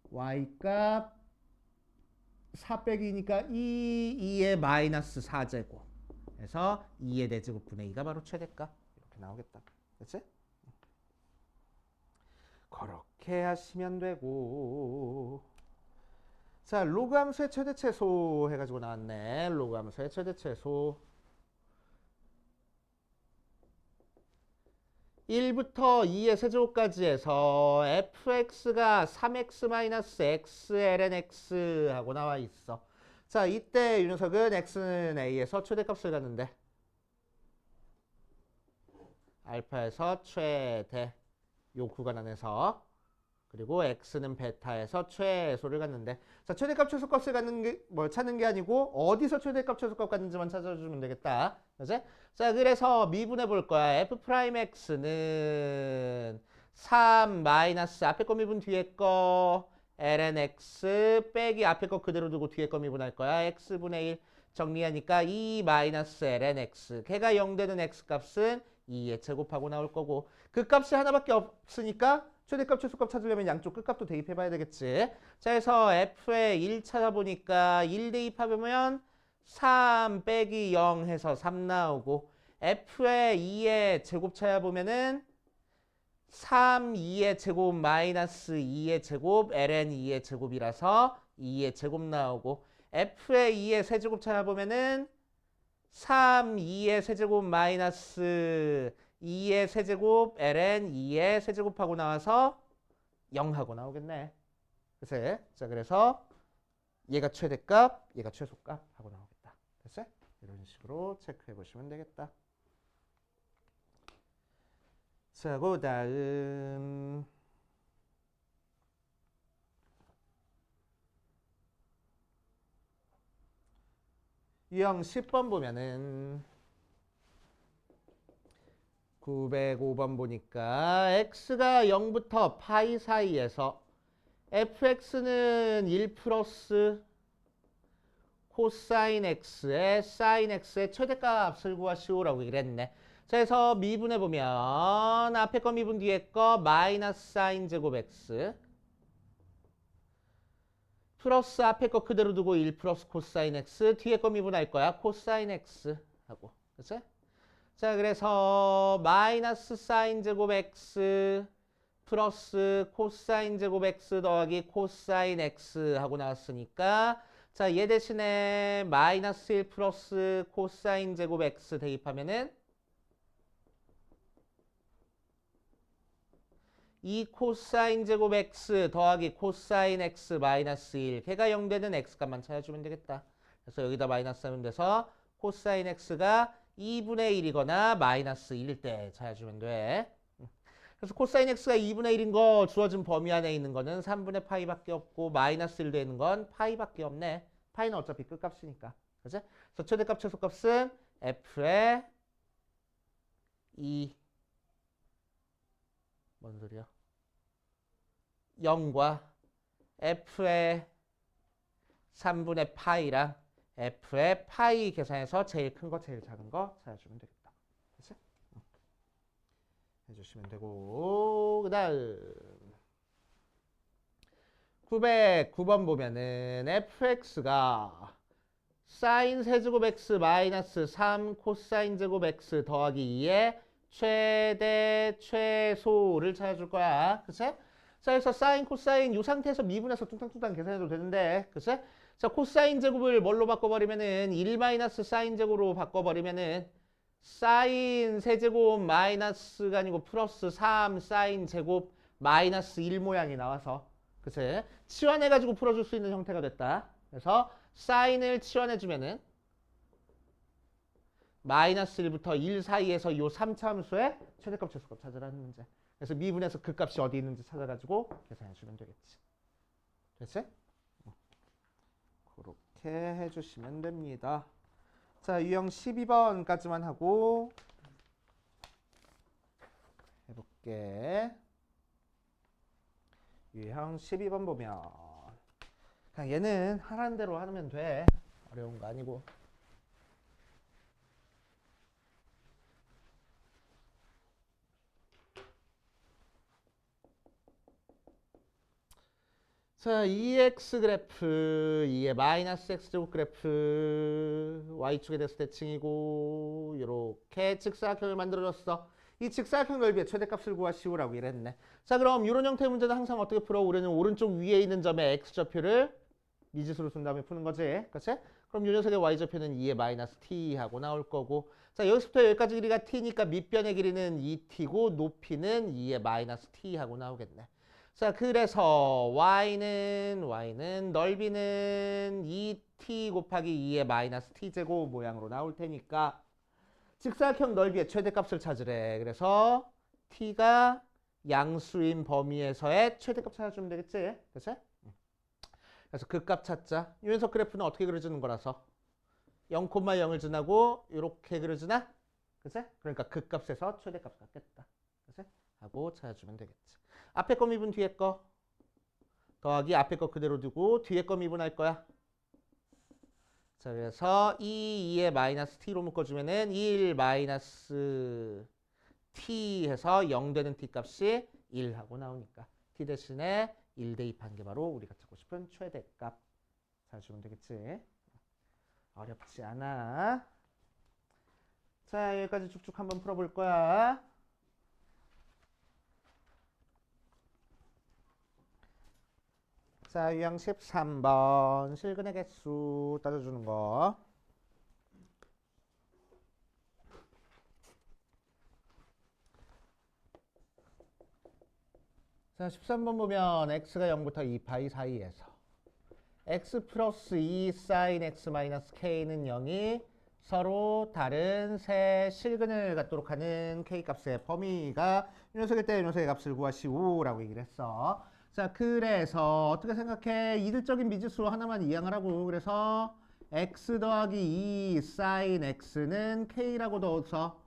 y값 4 빼기니까 2의 마이너스 4제곱 그래서 2의 4제곱 분의 2가 바로 최대값 이렇게 나오겠다. 그치? 그렇게 하시면 되고, 자 로그 함수의 최대 최소 해가지고 나왔네. 로그 함수의 최대 최소 1부터 2의 세제곱까지 해서 fx가 3x-x ln x 하고 나와 있어. 자 이때 이 녀석은 x는 a에서 최대값을 갖는데 알파에서 최대 요 구간 안에서, 그리고 x는 베타에서 최소를 갖는데, 자 최대값 최소값을 갖는 게 뭘 찾는 게 아니고 어디서 최대값 최소값 갖는지만 찾아주면 되겠다. 그치? 자 그래서 미분해 볼 거야. f'x는 3 마이너스 앞에 거 미분 뒤에 거 ln x 빼기 앞에 거 그대로 두고 뒤에 거 미분할 거야. x분의 1 정리하니까 2 마이너스 ln x, 걔가 0 되는 x 값은 2에 제곱하고 나올 거고, 그 값이 하나밖에 없으니까 최대값 최소값 찾으려면 양쪽 끝값도 대입해 봐야 되겠지. 자 그래서 f의 1 찾아보니까 1 대입하면 3 빼기 0 해서 3 나오고, f의 2의 제곱 찾아보면은 3 2의 제곱 마이너스 2의 제곱 ln 2의 제곱이라서 2의 제곱 나오고, f의 2의 세제곱 찾아보면은 3 2의 세제곱 마이너스 2의 세제곱 ln 2의 세제곱하고 나와서 0하고 나오겠네. 그치? 자 그래서 얘가 최대값, 얘가 최소값 하고 나오겠다. 됐어요? 이런 식으로 체크해 보시면 되겠다. 자, 그 다음 유형 10번 보면은 905번 보니까 x가 0부터 파이 사이에서 fx는 1 플러스 코사인 x의 사인 x의 최대값을 구하시오라고 이랬네. 자, 그래서 미분해 보면 앞에 거 미분 뒤에 거 마이너스 사인 제곱 x 플러스 앞에 거 그대로 두고 1 플러스 코사인 x, 뒤에 거 미분할 거야. 코사인 x 하고. 그치? 자, 그래서 마이너스 사인 제곱 x 플러스 코사인 제곱 x 더하기 코사인 x 하고 나왔으니까, 자, 얘 대신에 마이너스 1 플러스 코사인 제곱 x 대입하면은 이 코사인 제곱 x 더하기 코사인 x 마이너스 1, 걔가 0 되는 x 값만 찾아주면 되겠다. 그래서 여기다 마이너스 하면 돼서 코사인 x가 2분의 1이거나 마이너스 1일 때 찾아주면 돼. 그래서 코사인 x가 2분의 1인 거 주어진 범위 안에 있는 거는 3분의 파이밖에 없고, 마이너스 1 되는 건 파이밖에 없네. 파이는 어차피 끝값이니까. 그치? 그래서 최대값 최소값은 f의 2 뭔 소리야? 0과 f의 3분의 파이랑 f의 파이 계산해서 제일 큰 거, 제일 작은 거 찾아주면 되겠다. 그치? 해주시면 되고, 그 다음 909번 보면은 fx가 사인 세제곱 x 마이너스 3 코사인 제곱 x 더하기 2의 최대 최소를 찾아줄 거야. 그치? 자, 그래서 사인 코사인 이 상태에서 미분해서 뚱땅뚱땅 계산해도 되는데, 그치? 자, 코사인 제곱을 뭘로 바꿔버리면은 1 마이너스 사인 제곱으로 바꿔버리면은 사인 세제곱 마이너스가 아니고 플러스 3 사인 제곱 마이너스 1 모양이 나와서 그치? 치환해가지고 풀어줄 수 있는 형태가 됐다. 그래서 사인을 치환해주면은 마이너스 1부터 1 사이에서 이 3차 함수의 최대값 최소값 찾으라는 문제. 그래서 미분에서 그 값이 어디 있는지 찾아가지고 계산해주면 되겠지. 됐지? 그렇게 해주시면 됩니다. 자, 유형 12번까지만 하고 해볼게. 유형 12번 보면 그냥 얘는 하라는 대로 하면 돼. 어려운 거 아니고. 자, 2x 그래프, 2의 마이너스 x제곱 그래프, y축에 대해서 대칭이고 이렇게 직사각형을 만들어줬어. 이 직사각형 넓이의 최대값을 구하시오라고 이랬네. 자, 그럼 이런 형태의 문제는 항상 어떻게 풀어? 우리는 오른쪽 위에 있는 점의 x좌표를 미지수로 쓴 다음에 푸는 거지. 그치? 그럼 이 녀석의 y좌표는 2의 마이너스 t 하고 나올 거고, 자, 여기서부터 여기까지 길이가 t니까 밑변의 길이는 2t고 높이는 2의 마이너스 t 하고 나오겠네. 자, 그래서 y는 넓이는 2t 곱하기 2의 마이너스 t제곱 모양으로 나올 테니까 직사각형 넓이의 최대값을 찾으래. 그래서 t가 양수인 범위에서의 최대값 찾아주면 되겠지? 그치? 그래서 그 값 찾자. 이 녀석 그래프는 어떻게 그려지는 거라서 0,0을 지나고 이렇게 그려지나? 그치? 그러니까 그 값에서 최대값 같겠다. 그치? 하고 찾아주면 되겠지. 앞에 거 미분 뒤에 거 더하기 앞에 거 그대로 두고 뒤에 거 미분할 거야. 자, 그래서 2의 마이너스 t로 묶어주면은 1 마이너스 t 해서 0 되는 t 값이 1 하고 나오니까 t 대신에 1 대입한 게 바로 우리가 찾고 싶은 최대값. 찾아주면 되겠지. 어렵지 않아. 자, 여기까지 쭉쭉 한번 풀어볼 거야. 자, 유형 13번 실근의 개수 따져주는 거. 자, 13번 보면 x가 0부터 2파이 사이에서 x 플러스 2 사인 x 마이너스 k는 0이 서로 다른 세 실근을 갖도록 하는 k값의 범위가 이 녀석일 때 이 녀석의 값을 구하시오라고 얘기를 했어. 자, 그래서 어떻게 생각해? 이들적인 미지수 하나만 이항하라고. 그래서 x 더하기 2 사인 x는 k라고 넣어서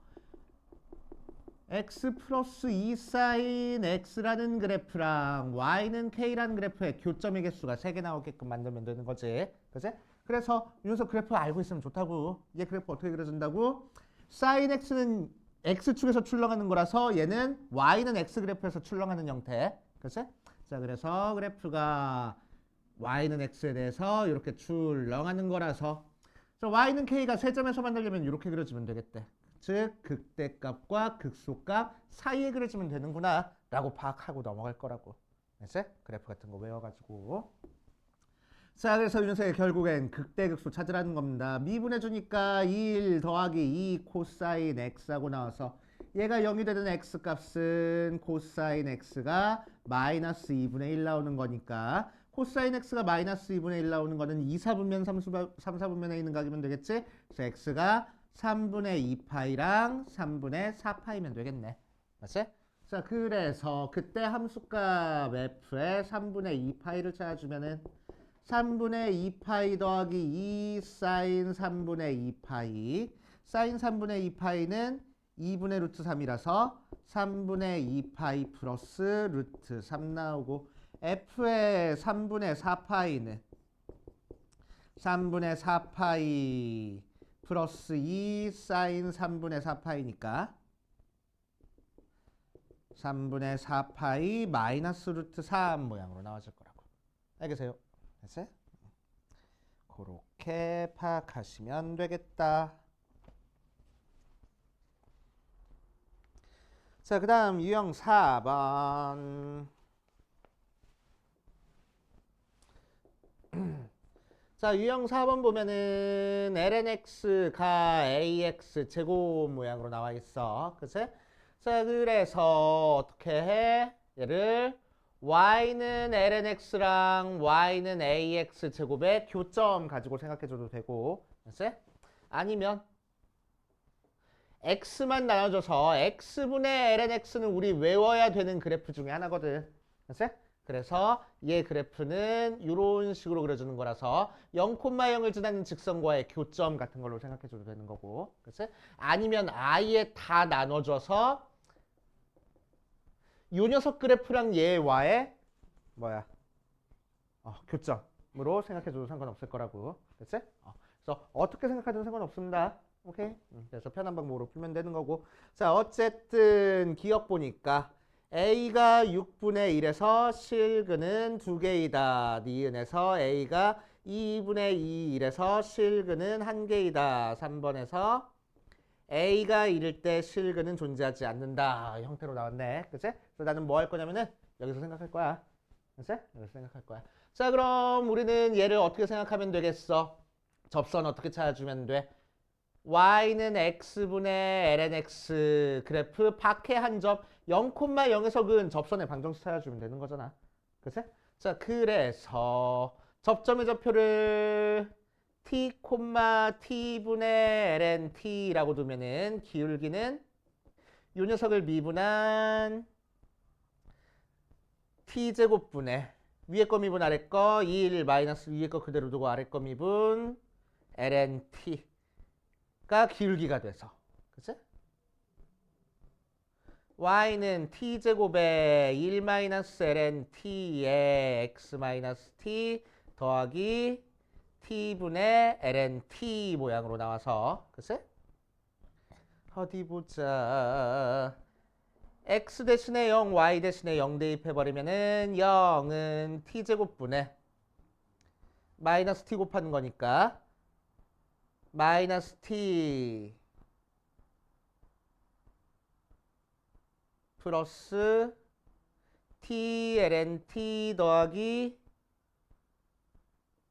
x 플러스 2 사인 x라는 그래프랑 y는 k라는 그래프의 교점의 개수가 3개 나오게끔 만들면 되는 거지. 그치? 그래서 이 녀석 그래프 알고 있으면 좋다고. 얘 그래프 어떻게 그려진다고? 사인 x는 x축에서 출렁하는 거라서 얘는 y는 x 그래프에서 출렁하는 형태. 그치? 자, 그래서 그래프가 y는 x에 대해서 이렇게 출렁하는 거라서 자, y는 k가 세 점에서 만들려면 이렇게 그려지면 되겠대. 즉 극대값과 극소값 사이에 그려지면 되는구나 라고 파악하고 넘어갈 거라고. 알지? 그래프 같은 거 외워가지고. 자, 그래서 이 녀석이 결국엔 극대극소 찾으라는 겁니다. 미분해주니까 1 더하기 2 코사인 x하고 나와서 얘가 0이 되는 x값은 코사인 x가 마이너스 2분의 1 나오는 거니까 코사인 x가 마이너스 2분의 1 나오는 거는 2, 4분면 3, 4분면에 있는 각이면 되겠지? 그래서 x가 3분의 2파이랑 3분의 4파이면 되겠네. 맞지? 자, 그래서 그때 함수값 f에 3분의 2파이를 찾아주면은 3분의 2파이 더하기 2 사인 3분의 2파이 사인 3분의 2파이는 2분의 루트 3이라서 3분의 2파이 플러스 루트 3 나오고 f의 3분의 4파이는 3분의 4파이 플러스 2 사인 3분의 4파이니까 3분의 4파이 마이너스 루트 3 모양으로 나와줄 거라고. 알겠어요? 됐어요? 그렇게 파악하시면 되겠다. 자, 그 다음 유형 4번. 자, 유형 4번 보면은 lnx가 ax 제곱 모양으로 나와 있어. 그치? 자, 그래서 어떻게 해? 얘를 y는 ln x랑 y는 ax 제곱의 교점 가지고 생각해줘도 되고, 알았지? 아니면 x만 나눠줘서 x분의 ln x는 우리 외워야 되는 그래프 중에 하나거든. 알았지? 그래서 얘 그래프는 이런 식으로 그려주는 거라서 0,0을 지나는 직선과의 교점 같은 걸로 생각해줘도 되는 거고, 그치? 아니면 아예 다 나눠줘서 요 녀석 그래프랑 얘와의 뭐야? 교점으로 생각해줘도 상관없을 거라고, 그치? 그래서 어떻게 생각하든 상관없습니다. 오케이? 그래서 편한 방법으로 풀면 되는 거고. 자, 어쨌든 기억 보니까 A가 6분의 1에서 실근은 2개이다. 니은에서 A가 2분의 2 1에서 실근은 1개이다. 3번에서 A가 1일 때 실근은 존재하지 않는다. 형태로 나왔네. 그치? 그래서 나는 뭐 할 거냐면은 여기서 생각할 거야. 그치? 여기서 생각할 거야. 자, 그럼 우리는 얘를 어떻게 생각하면 되겠어? 접선 어떻게 찾아주면 돼? y는 x분의 ln x 그래프 밖에 한 점 0,0에서 근 접선의 방정식 찾아주면 되는 거잖아. 그치? 자, 그래서 접점의 좌표를 t, t분의 ln t라고 두면은 기울기는 요 녀석을 미분한 t제곱분의 위에 거 미분 아래 거 1 마이너스 위에 거 그대로 두고 아래 거 미분 ln t가 기울기가 돼서, 그치? y는 t제곱에 1 마이너스 ln t에 x 마이너스 t 더하기 t분의 ln t 모양으로 나와서, 그치? 어디 보자. x 대신에 0, y 대신에 0 대입해버리면은 0은 t제곱분에 마이너스 t 곱하는 거니까 마이너스 t 플러스 t ln t 더하기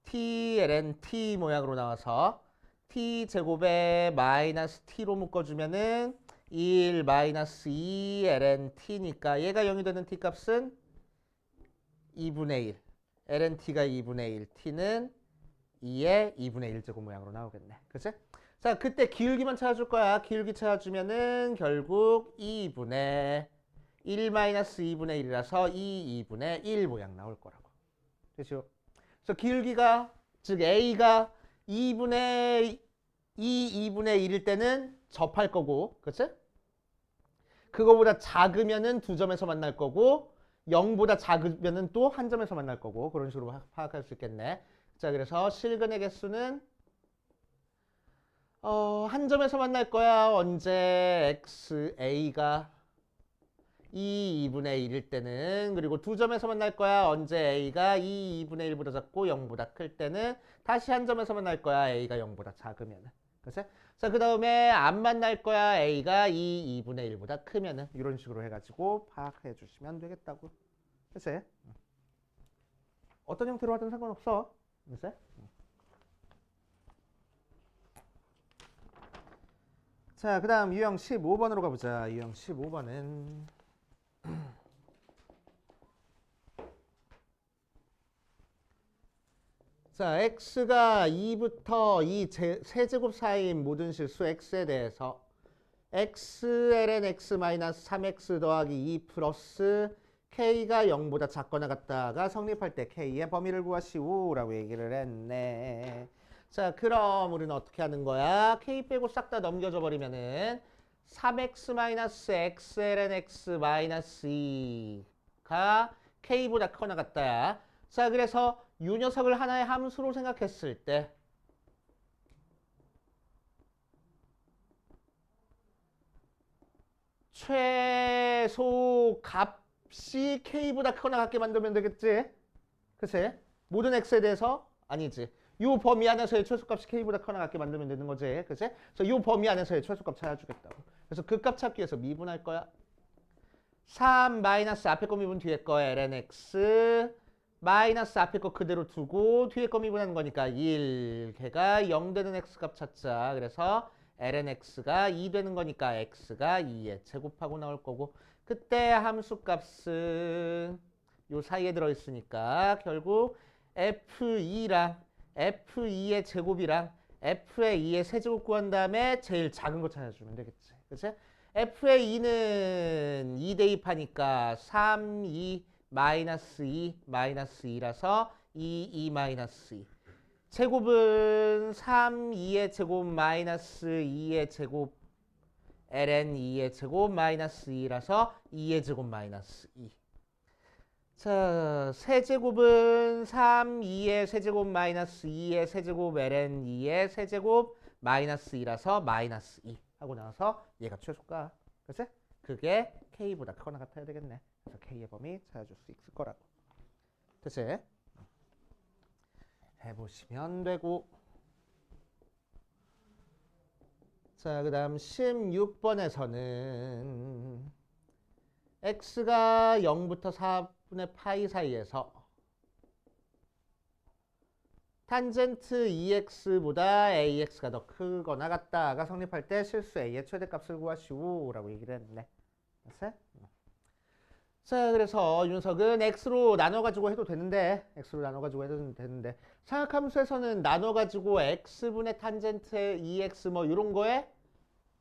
t ln t 모양으로 나와서 t 제곱에 마이너스 t로 묶어주면은 1 마이너스 2 ln t니까 얘가 0이 되는 t 값은 2분의 1. ln t가 2분의 1, t는 2의 2분의 1 제곱 모양으로 나오겠네. 그치? 자, 그때 기울기만 찾아줄 거야. 기울기 찾아주면은 결국 2분의 1 마이너스 2분의 1이라서 2분의 1 모양 나올 거라고. 그렇죠? 그래서 기울기가, 즉 A가 2분의 1일 때는 접할 거고, 그치? 그거보다 작으면은 두 점에서 만날 거고 0보다 작으면은 또 한 점에서 만날 거고 그런 식으로 파악할 수 있겠네. 자, 그래서 실근의 개수는 한 점에서 만날 거야. 언제 x a가 2분의 1일 때는, 그리고 두 점에서 만날 거야. 언제 a가 2분의 1보다 작고 0보다 클 때는, 다시 한 점에서 만날 거야. a가 0보다 작으면은. 그치? 자, 그 다음에 안 만날 거야. a가 2분의 1보다 크면은. 이런 식으로 해가지고 파악해 주시면 되겠다고. 그치? 어떤 형태로 하든 상관없어. 그치? 자, 그 다음 유형 15번으로 가보자. 유형 15번은 자, x가 2부터 2 세제곱 사이인 모든 실수 x에 대해서 x ln x 마이너스 3x 더하기 2 플러스 k가 0보다 작거나 같다가 성립할 때 k의 범위를 구하시오라고 얘기를 했네. 자, 그럼 우리는 어떻게 하는 거야? k 빼고 싹 다 넘겨줘 버리면은 3x 마이너스 x ln x 마이너스 2가 k보다 크거나 같다야. 자, 그래서 이 녀석을 하나의 함수로 생각했을 때 최소 값이 k보다 크거나 같게 만들면 되겠지? 그치? 모든 x에 대해서 아니지. 이 범위 안에서의 최소값이 k보다 크거나 같게 만들면 되는 거지. 그치? 그래서 이 범위 안에서의 최소값 찾아주겠다고. 그래서 그 값 찾기 위해서 미분할 거야. 3 마이너스 앞에 거 미분 뒤에 거 ln x 마이너스 앞에 거 그대로 두고 뒤에 거 미분하는 거니까 1. 걔가 0 되는 x값 찾자. 그래서 ln x가 2 되는 거니까 x가 2에 제곱하고 나올 거고, 그때 함수 값은 요 사이에 들어있으니까 결국 F2랑 F2의 제곱이랑 F의 2의 세제곱 구한 다음에 제일 작은 거 찾아주면 되겠지. 그치? F의 2는 2 대입하니까 3, 2, 마이너스 2, 마이너스 2라서 2, 2, 마이너스 2. 제곱은 3, 2의 제곱 마이너스 2의 제곱 ln 2의 제곱 마이너스 2라서 2의 제곱 마이너스 2. 자, 세제곱은 3, 2의 세제곱 마이너스 2의 세제곱 ln 2의 세제곱 마이너스 2라서 마이너스 2 하고 나와서 얘가 최소가. 그치? 그게 K보다 크거나 같아야 되겠네. 그래서 K의 범위 찾아줄 수 있을 거라고. 그치? 해보시면 되고. 자, 그 다음 16번에서는 x가 0부터 4분의 파이 사이에서 탄젠트 2x보다 ax가 더 크거나 같다가 성립할 때 실수 a의 최대값을 구하시오 라고 얘기를 했네. 됐어? 자, 그래서 윤석은 x로 나눠가지고 해도 되는데 사각함수에서는 나눠가지고 x분의 탄젠트 2x 뭐 이런 거에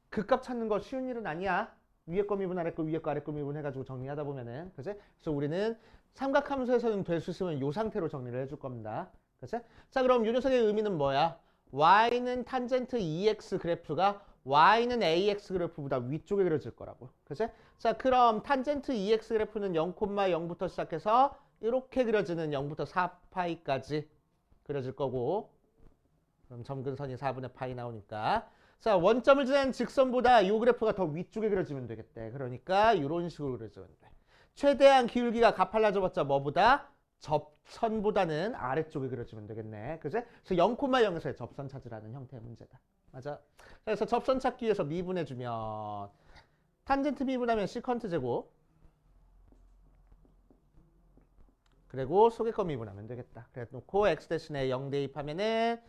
극값 찾는 거 쉬운 일은 아니야. 위에 거 미분 아래 거 위에 거 아래 거 미분 해가지고 정리하다 보면은. 그치? 그래서 우리는 삼각함수에서는 될 수 있으면 이 상태로 정리를 해줄 겁니다. 그치? 자, 그럼 이 녀석의 의미는 뭐야? y는 탄젠트 2x 그래프가 y는 ax 그래프보다 위쪽에 그려질 거라고. 그치? 자, 그럼 탄젠트 2x 그래프는 0,0부터 시작해서 이렇게 그려지는 0부터 4파이까지 그려질 거고, 그럼 점근선이 4분의 파이 나오니까, 자, 원점을 지난 직선보다 이 그래프가 더 위쪽에 그려지면 되겠대. 그러니까 이런 식으로 그려지면 돼. 최대한 기울기가 가팔라져봤자 뭐보다? 접선보다는 아래쪽에 그려지면 되겠네. 그치? 그래서 0,0에서의 접선 찾으라는 형태의 문제다. 맞아. 그래서 접선 찾기 위해서 미분해주면 탄젠트 미분하면 시컨트 제곱, 그리고 속의 거 미분하면 되겠다. 그래 놓고 x 대신에 0 대입하면은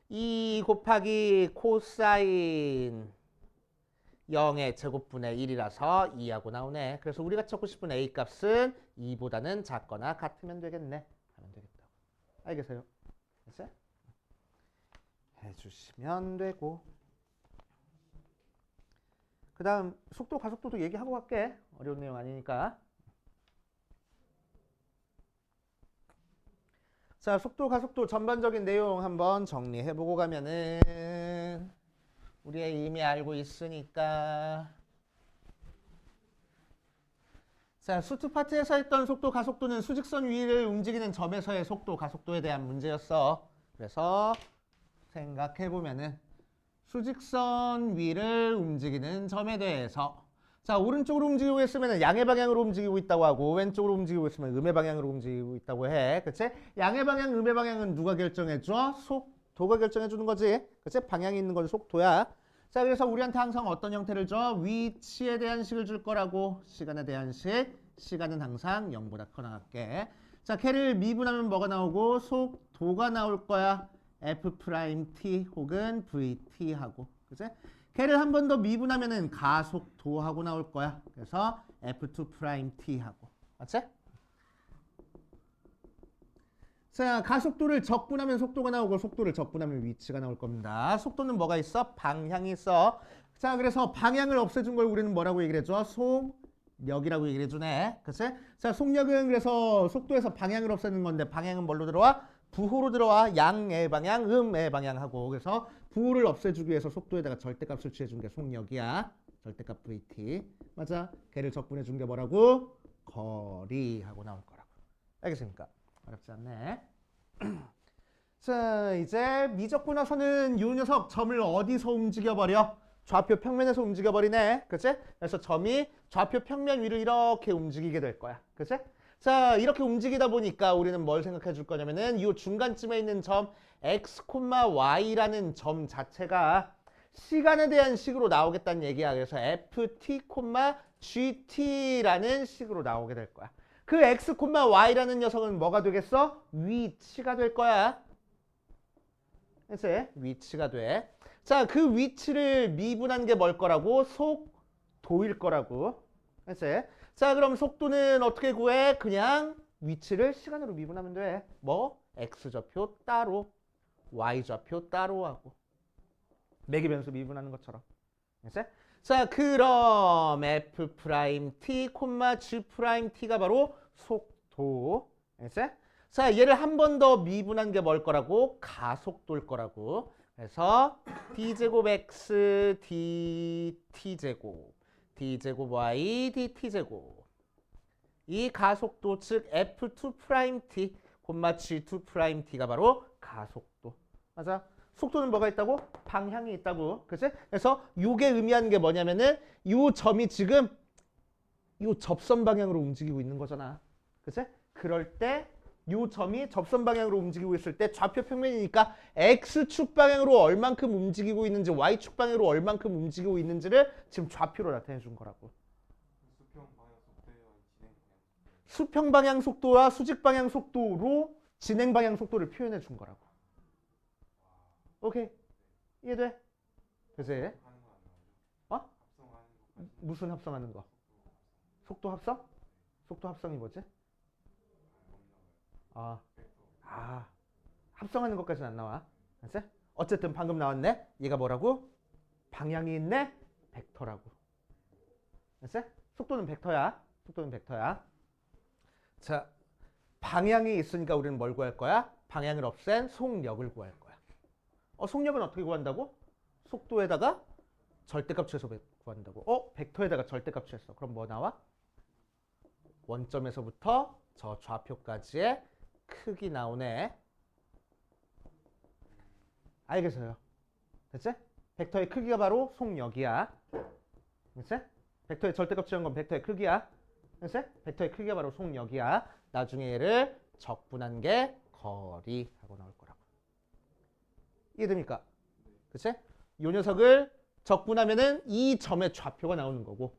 2 곱하기 코사인 0의 제곱분의 1이라서 2하고 나오네. 그래서 우리가 찾고 싶은 a 값은 2보다는 작거나 같으면 되겠네. 하면 되겠다. 알겠어요? 됐어요? 해주시면 되고. 그 다음 속도 가속도도 얘기하고 갈게. 어려운 내용 아니니까. 자, 속도 가속도 전반적인 내용 한번 정리해보고 가면은 우리의 이미 알고 있으니까. 자, 수트 파트에서 했던 속도 가속도는 수직선 위를 움직이는 점에서의 속도 가속도에 대한 문제였어. 그래서 생각해보면은 수직선 위를 움직이는 점에 대해서, 자, 오른쪽으로 움직이고 있으면 양의 방향으로 움직이고 있다고 하고, 왼쪽으로 움직이고 있으면 음의 방향으로 움직이고 있다고 해. 그치? 양의 방향, 음의 방향은 누가 결정해줘? 속도가 결정해주는 거지. 그치? 방향이 있는 건 속도야. 자, 그래서 우리한테 항상 어떤 형태를 줘? 위치에 대한 식을 줄 거라고. 시간에 대한 식. 시간은 항상 0보다 커 나갈게. 자, 걔를 미분하면 뭐가 나오고? 속도가 나올 거야. F'T 혹은 VT 하고. 그치? 걔를 한 번 더 미분하면은 가속도하고 나올 거야. 그래서 F2'T 하고. 맞지? 자, 가속도를 적분하면 속도가 나오고 속도를 적분하면 위치가 나올 겁니다. 속도는 뭐가 있어? 방향이 있어. 자, 그래서 방향을 없애준 걸 우리는 뭐라고 얘기를 해줘? 속력이라고 얘기를 해주네. 그치? 자, 속력은 그래서 속도에서 방향을 없애는 건데 방향은 뭘로 들어와? 부호로 들어와. 양의 방향, 음의 방향하고. 그래서 부호를 없애주기 위해서 속도에다가 절대값을 취해준 게 속력이야. 절대값 VT. 맞아? 걔를 적분해준 게 뭐라고? 거리하고 나올 거라고. 알겠습니까? 어렵지 않네. 자, 이제 미적분화선은 이 녀석 점을 어디서 움직여버려? 좌표 평면에서 움직여버리네. 그치? 그래서 점이 좌표 평면 위를 이렇게 움직이게 될 거야. 그치? 자, 이렇게 움직이다 보니까 우리는 뭘 생각해 줄 거냐면은 이 중간쯤에 있는 점 x, y라는 점 자체가 시간에 대한 식으로 나오겠다는 얘기야. 그래서 ft, gt라는 식으로 나오게 될 거야. 그 x, y라는 녀석은 뭐가 되겠어? 위치가 될 거야. 그치? 위치가 돼. 자, 그 위치를 미분한 게 뭘 거라고? 속도일 거라고. 그치? 자, 그럼 속도는 어떻게 구해? 그냥 위치를 시간으로 미분하면 돼. 뭐? x좌표 따로, y좌표 따로 하고. 매기 변수 미분하는 것처럼. 알겠어? 자, 그럼 f 프라임 t, g 프라임 t가 바로 속도. 알겠어? 자, 얘를 한 번 더 미분한 게 뭘 거라고? 가속도일 거라고. 그래서 d제곱 x dt제곱 d제곱 y dt제곱 이 가속도 즉 f2 프라임 t, g2 프라임 t가 바로 가속도. 맞아? 속도는 뭐가 있다고? 방향이 있다고. 그치? 그래서 이게 의미하는 게 뭐냐면은 이 점이 지금 이 접선 방향으로 움직이고 있는 거잖아. 그치? 그럴 때 이 점이 접선 방향으로 움직이고 있을 때 좌표 평면이니까 x축 방향으로 얼만큼 움직이고 있는지 y축 방향으로 얼만큼 움직이고 있는지를 지금 좌표로 나타내 준 거라고. 수평 방향 속도와 수직 방향 속도로 진행 방향 속도를 표현해 준 거라고. 오케이. 이해돼? 그치? 어? 무슨 합성하는 거? 속도 합성? 속도 합성이 뭐지? 합성하는 것까지는 안 나와. 알았어? 어쨌든 방금 나왔네. 얘가 뭐라고? 방향이 있네. 벡터라고. 알았어? 속도는 벡터야. 속도는 벡터야. 자, 방향이 있으니까 우리는 뭘 구할 거야? 방향을 없앤 속력을 구할 거야. 속력은 어떻게 구한다고? 속도에다가 절대값 취해서 구한다고. 벡터에다가 절대값 취했어. 그럼 뭐 나와? 원점에서부터 저 좌표까지의 크기 나오네. 알겠어요? 됐지? 벡터의 크기가 바로 속력이야. 됐지? 벡터의 절대값 취한 건 벡터의 크기야. 됐지? 벡터의 크기가 바로 속력이야. 나중에 얘를 적분한 게 거리하고 나올 거라고. 이해됩니까? 그치? 이 녀석을 적분하면은 이 점의 좌표가 나오는 거고,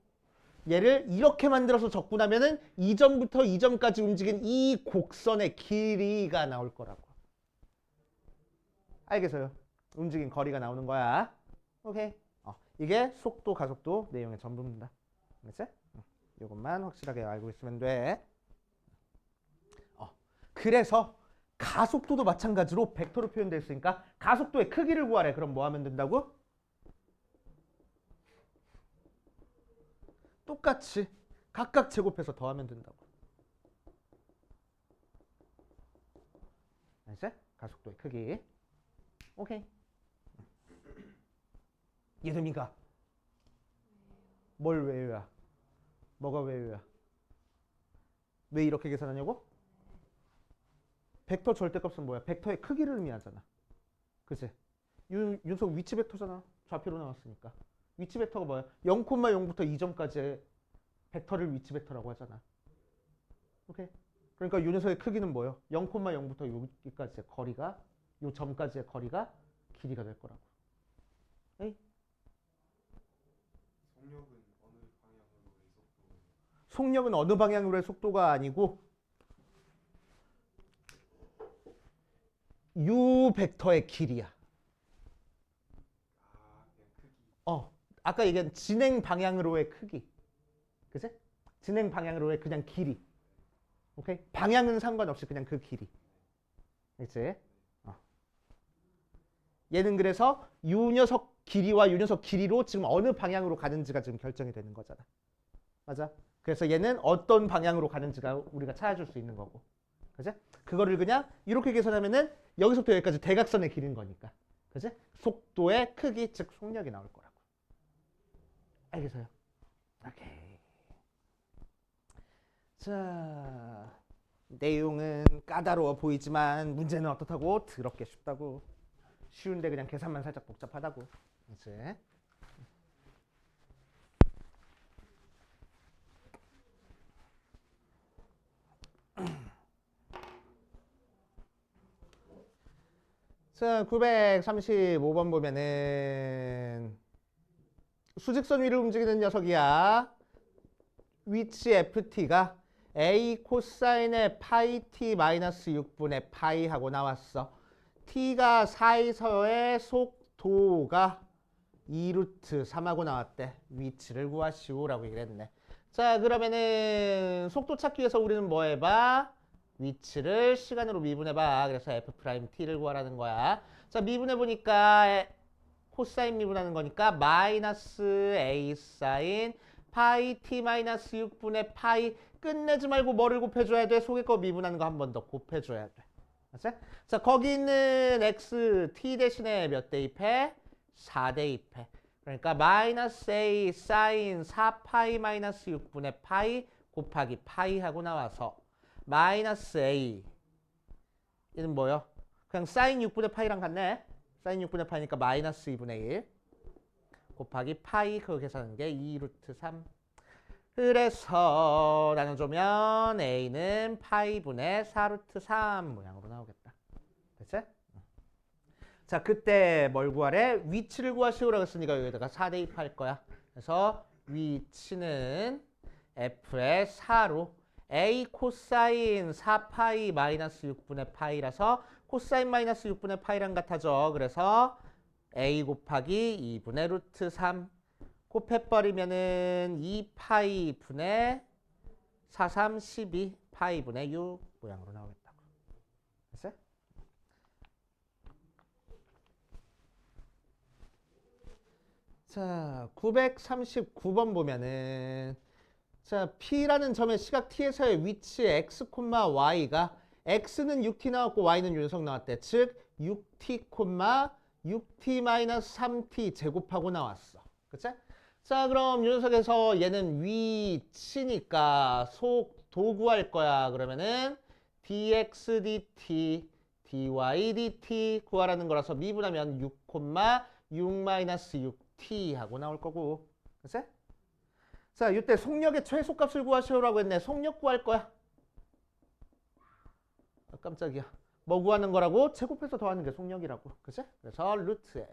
얘를 이렇게 만들어서 적분하면은 이 점부터 이 점까지 움직인 이 곡선의 길이가 나올 거라고. 알겠어요? 움직인 거리가 나오는 거야. 오케이. 이게 속도, 가속도 내용의 전부입니다. 알겠지? 이것만 확실하게 알고 있으면 돼. 그래서 가속도도 마찬가지로 벡터로 표현되어 있으니까 가속도의 크기를 구하래. 그럼 뭐 하면 된다고? 똑같이 각각 제곱해서 더하면 된다고. 알겠지? 가속도의 크기. 오케이. 이해됩니까? 뭘 외워야? 뭐가 외워야? 왜 이렇게 계산하냐고? 벡터 절대값은 뭐야? 벡터의 크기를 의미하잖아. 그치? 윤석 위치 벡터잖아. 좌표로 나왔으니까. 위치 벡터가 뭐야? 0,0부터 2점까지의 벡터를 위치 벡터라고 하잖아. 오케이? 그러니까 이 녀석의 크기는 뭐예요? 0,0부터 여기까지의 거리가, 이 점까지의 거리가 길이가 될 거라고. 에이? 속력은 어느 방향으로의 속도가 아니고 U 벡터의 길이야. 아까 얘기한 진행 방향으로의 크기. 그치? 진행 방향으로의 그냥 길이. 오케이? 방향은 상관없이 그냥 그 길이. 그치? 얘는 그래서 이 녀석 길이와 이 녀석 길이로 지금 어느 방향으로 가는지가 지금 결정이 되는 거잖아. 맞아? 그래서 얘는 어떤 방향으로 가는지가 우리가 찾아줄 수 있는 거고. 그치? 그거를 그냥 이렇게 계산하면은 여기서부터 여기까지 대각선의 길인 거니까. 그치? 속도의 크기, 즉 속력이 나올 거라고. 알겠어요? 오케이. 자, 내용은 까다로워 보이지만 문제는 어떻다고? 더럽게 쉽다고. 쉬운데 그냥 계산만 살짝 복잡하다고. 그치? 자, 935번 보면은 수직선 위를 움직이는 녀석이야. 위치 ft가 a 코사인의 파이 t 마이너스 6분의 파이 하고 나왔어. t가 4에서의 속도가 2루트 3하고 나왔대. 위치를 구하시오라고 얘기를 했네. 자, 그러면은 속도 찾기 위해서 우리는 뭐 해봐? 위치를 시간으로 미분해봐. 그래서 F'T를 구하라는 거야. 자, 미분해보니까 코사인 미분하는 거니까 마이너스 A 사인 파이 T 마이너스 6분의 파이 끝내지 말고 뭐를 곱해줘야 돼? 속에 거 미분하는 거 한 번 더 곱해줘야 돼. 맞지? 자, 거기 있는 X, T 대신에 몇 대입해? 4 대입해. 그러니까 마이너스 A 사인 4파이 마이너스 6분의 파이 곱하기 파이 하고 나와서 마이너스 A 얘는 뭐요? 그냥 사인 6분의 파이랑 같네. 사인 6분의 파이니까 마이너스 2분의 1 곱하기 파이 그거 계산하는 게 2루트 3. 그래서 나눠주면 A는 파이분의 4루트 3 모양으로 나오겠다. 됐지? 자, 그때 뭘 구하래? 위치를 구하시오라고 했으니까 여기다가 4 대입할 거야. 그래서 위치는 F의 4로 A 코사인 4파이 마이너스 6분의 파이라서 코사인 마이너스 6분의 파이랑 같아져. 그래서 A 곱하기 2분의 루트 3 곱해버리면은 2파이 분의 4, 3, 12 파이 분의 6 모양으로 나오겠다고. 됐어요? 자, 939번 보면은 자, P라는 점의 시각 T에서의 위치 x, y가 x는 6t 나왔고 y는 윤석 나왔대. 즉 6t, 6t-3t 제곱하고 나왔어. 그치? 자, 그럼 윤석에서 얘는 위치니까 속도 구할 거야. 그러면은 dx dt, dy dt 구하라는 거라서 미분하면 6, 6-6t 하고 나올 거고. 그치? 자, 이때 속력의 최소값을 구하시오라고 했네. 속력 구할 거야. 아, 깜짝이야. 뭐 구하는 거라고? 제곱해서 더하는 게 속력이라고. 그치? 그래서 루트에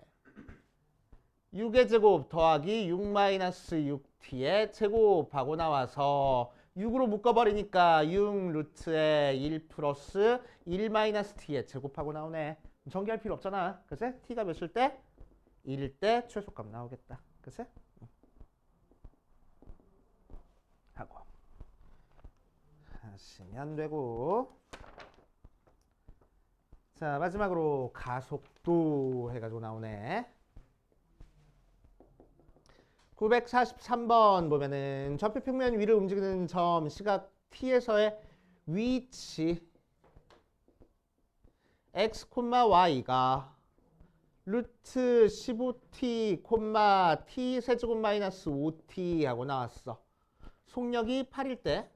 6의 제곱 더하기 6-6t의 제곱하고 나와서 6으로 묶어버리니까 6 루트에 1 플러스 1-t의 제곱하고 나오네. 전개할 필요 없잖아. 그치? t가 몇일 때? 1일 때 최소값 나오겠다. 그치? 하고 하시면 되고. 자, 마지막으로 가속도 해가지고 나오네. 943번 보면은 좌표 평면 위를 움직이는 점 시각 T에서의 위치 x, y가 루트 15t, t 세제곱 마이너스 5t 하고 나왔어. 속력이 8일 때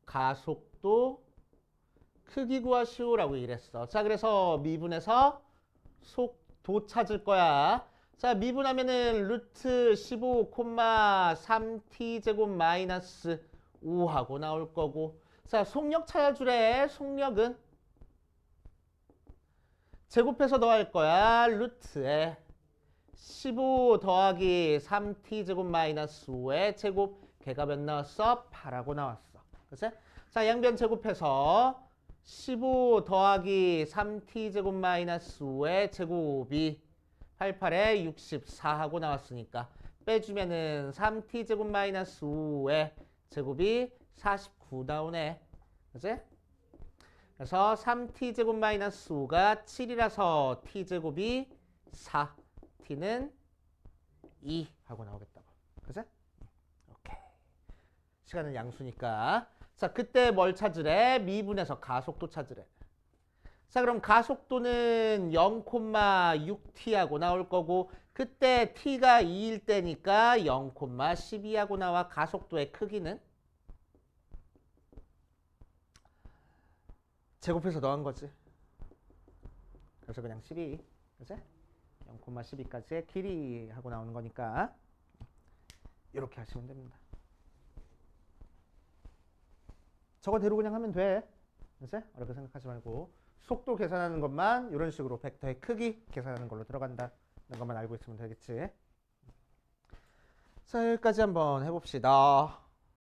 가속도 크기 구하시오라고 이랬어. 자, 그래서 미분해서 속도 찾을 거야. 자, 미분하면은 루트 15, 3t 제곱 마이너스 5 하고 나올 거고. 자, 속력 찾아주래. 속력은 제곱해서 더할 거야. 루트에 15 더하기 3t 제곱 마이너스 5의 제곱 걔가 몇 나왔어? 8하고 나왔어. 그치? 자, 양변 제곱해서 15 더하기 3t 제곱 마이너스 5의 제곱이 88에 64 하고 나왔으니까 빼주면은 3t 제곱 마이너스 5의 제곱이 49 나오네. 그치? 그래서 3t 제곱 마이너스 5가 7이라서 t 제곱이 4, t는 2 하고 나오겠다고. 그치? 오케이. 시간은 양수니까. 자, 그때 뭘 찾으래? 미분해서 가속도 찾으래. 자, 그럼 가속도는 0,6t 하고 나올 거고 그때 t가 2일 때니까 0,12 하고 나와. 가속도의 크기는 제곱해서 더한 거지. 그래서 그냥 12. 그치? 0,12까지의 길이 하고 나오는 거니까 이렇게 하시면 됩니다. 저거대로 그냥 하면 돼. 그치? 어렵게 생각하지 말고 속도 계산하는 것만 이런 식으로 벡터의 크기 계산하는 걸로 들어간다는 것만 알고 있으면 되겠지. 자, 여기까지 한번 해봅시다.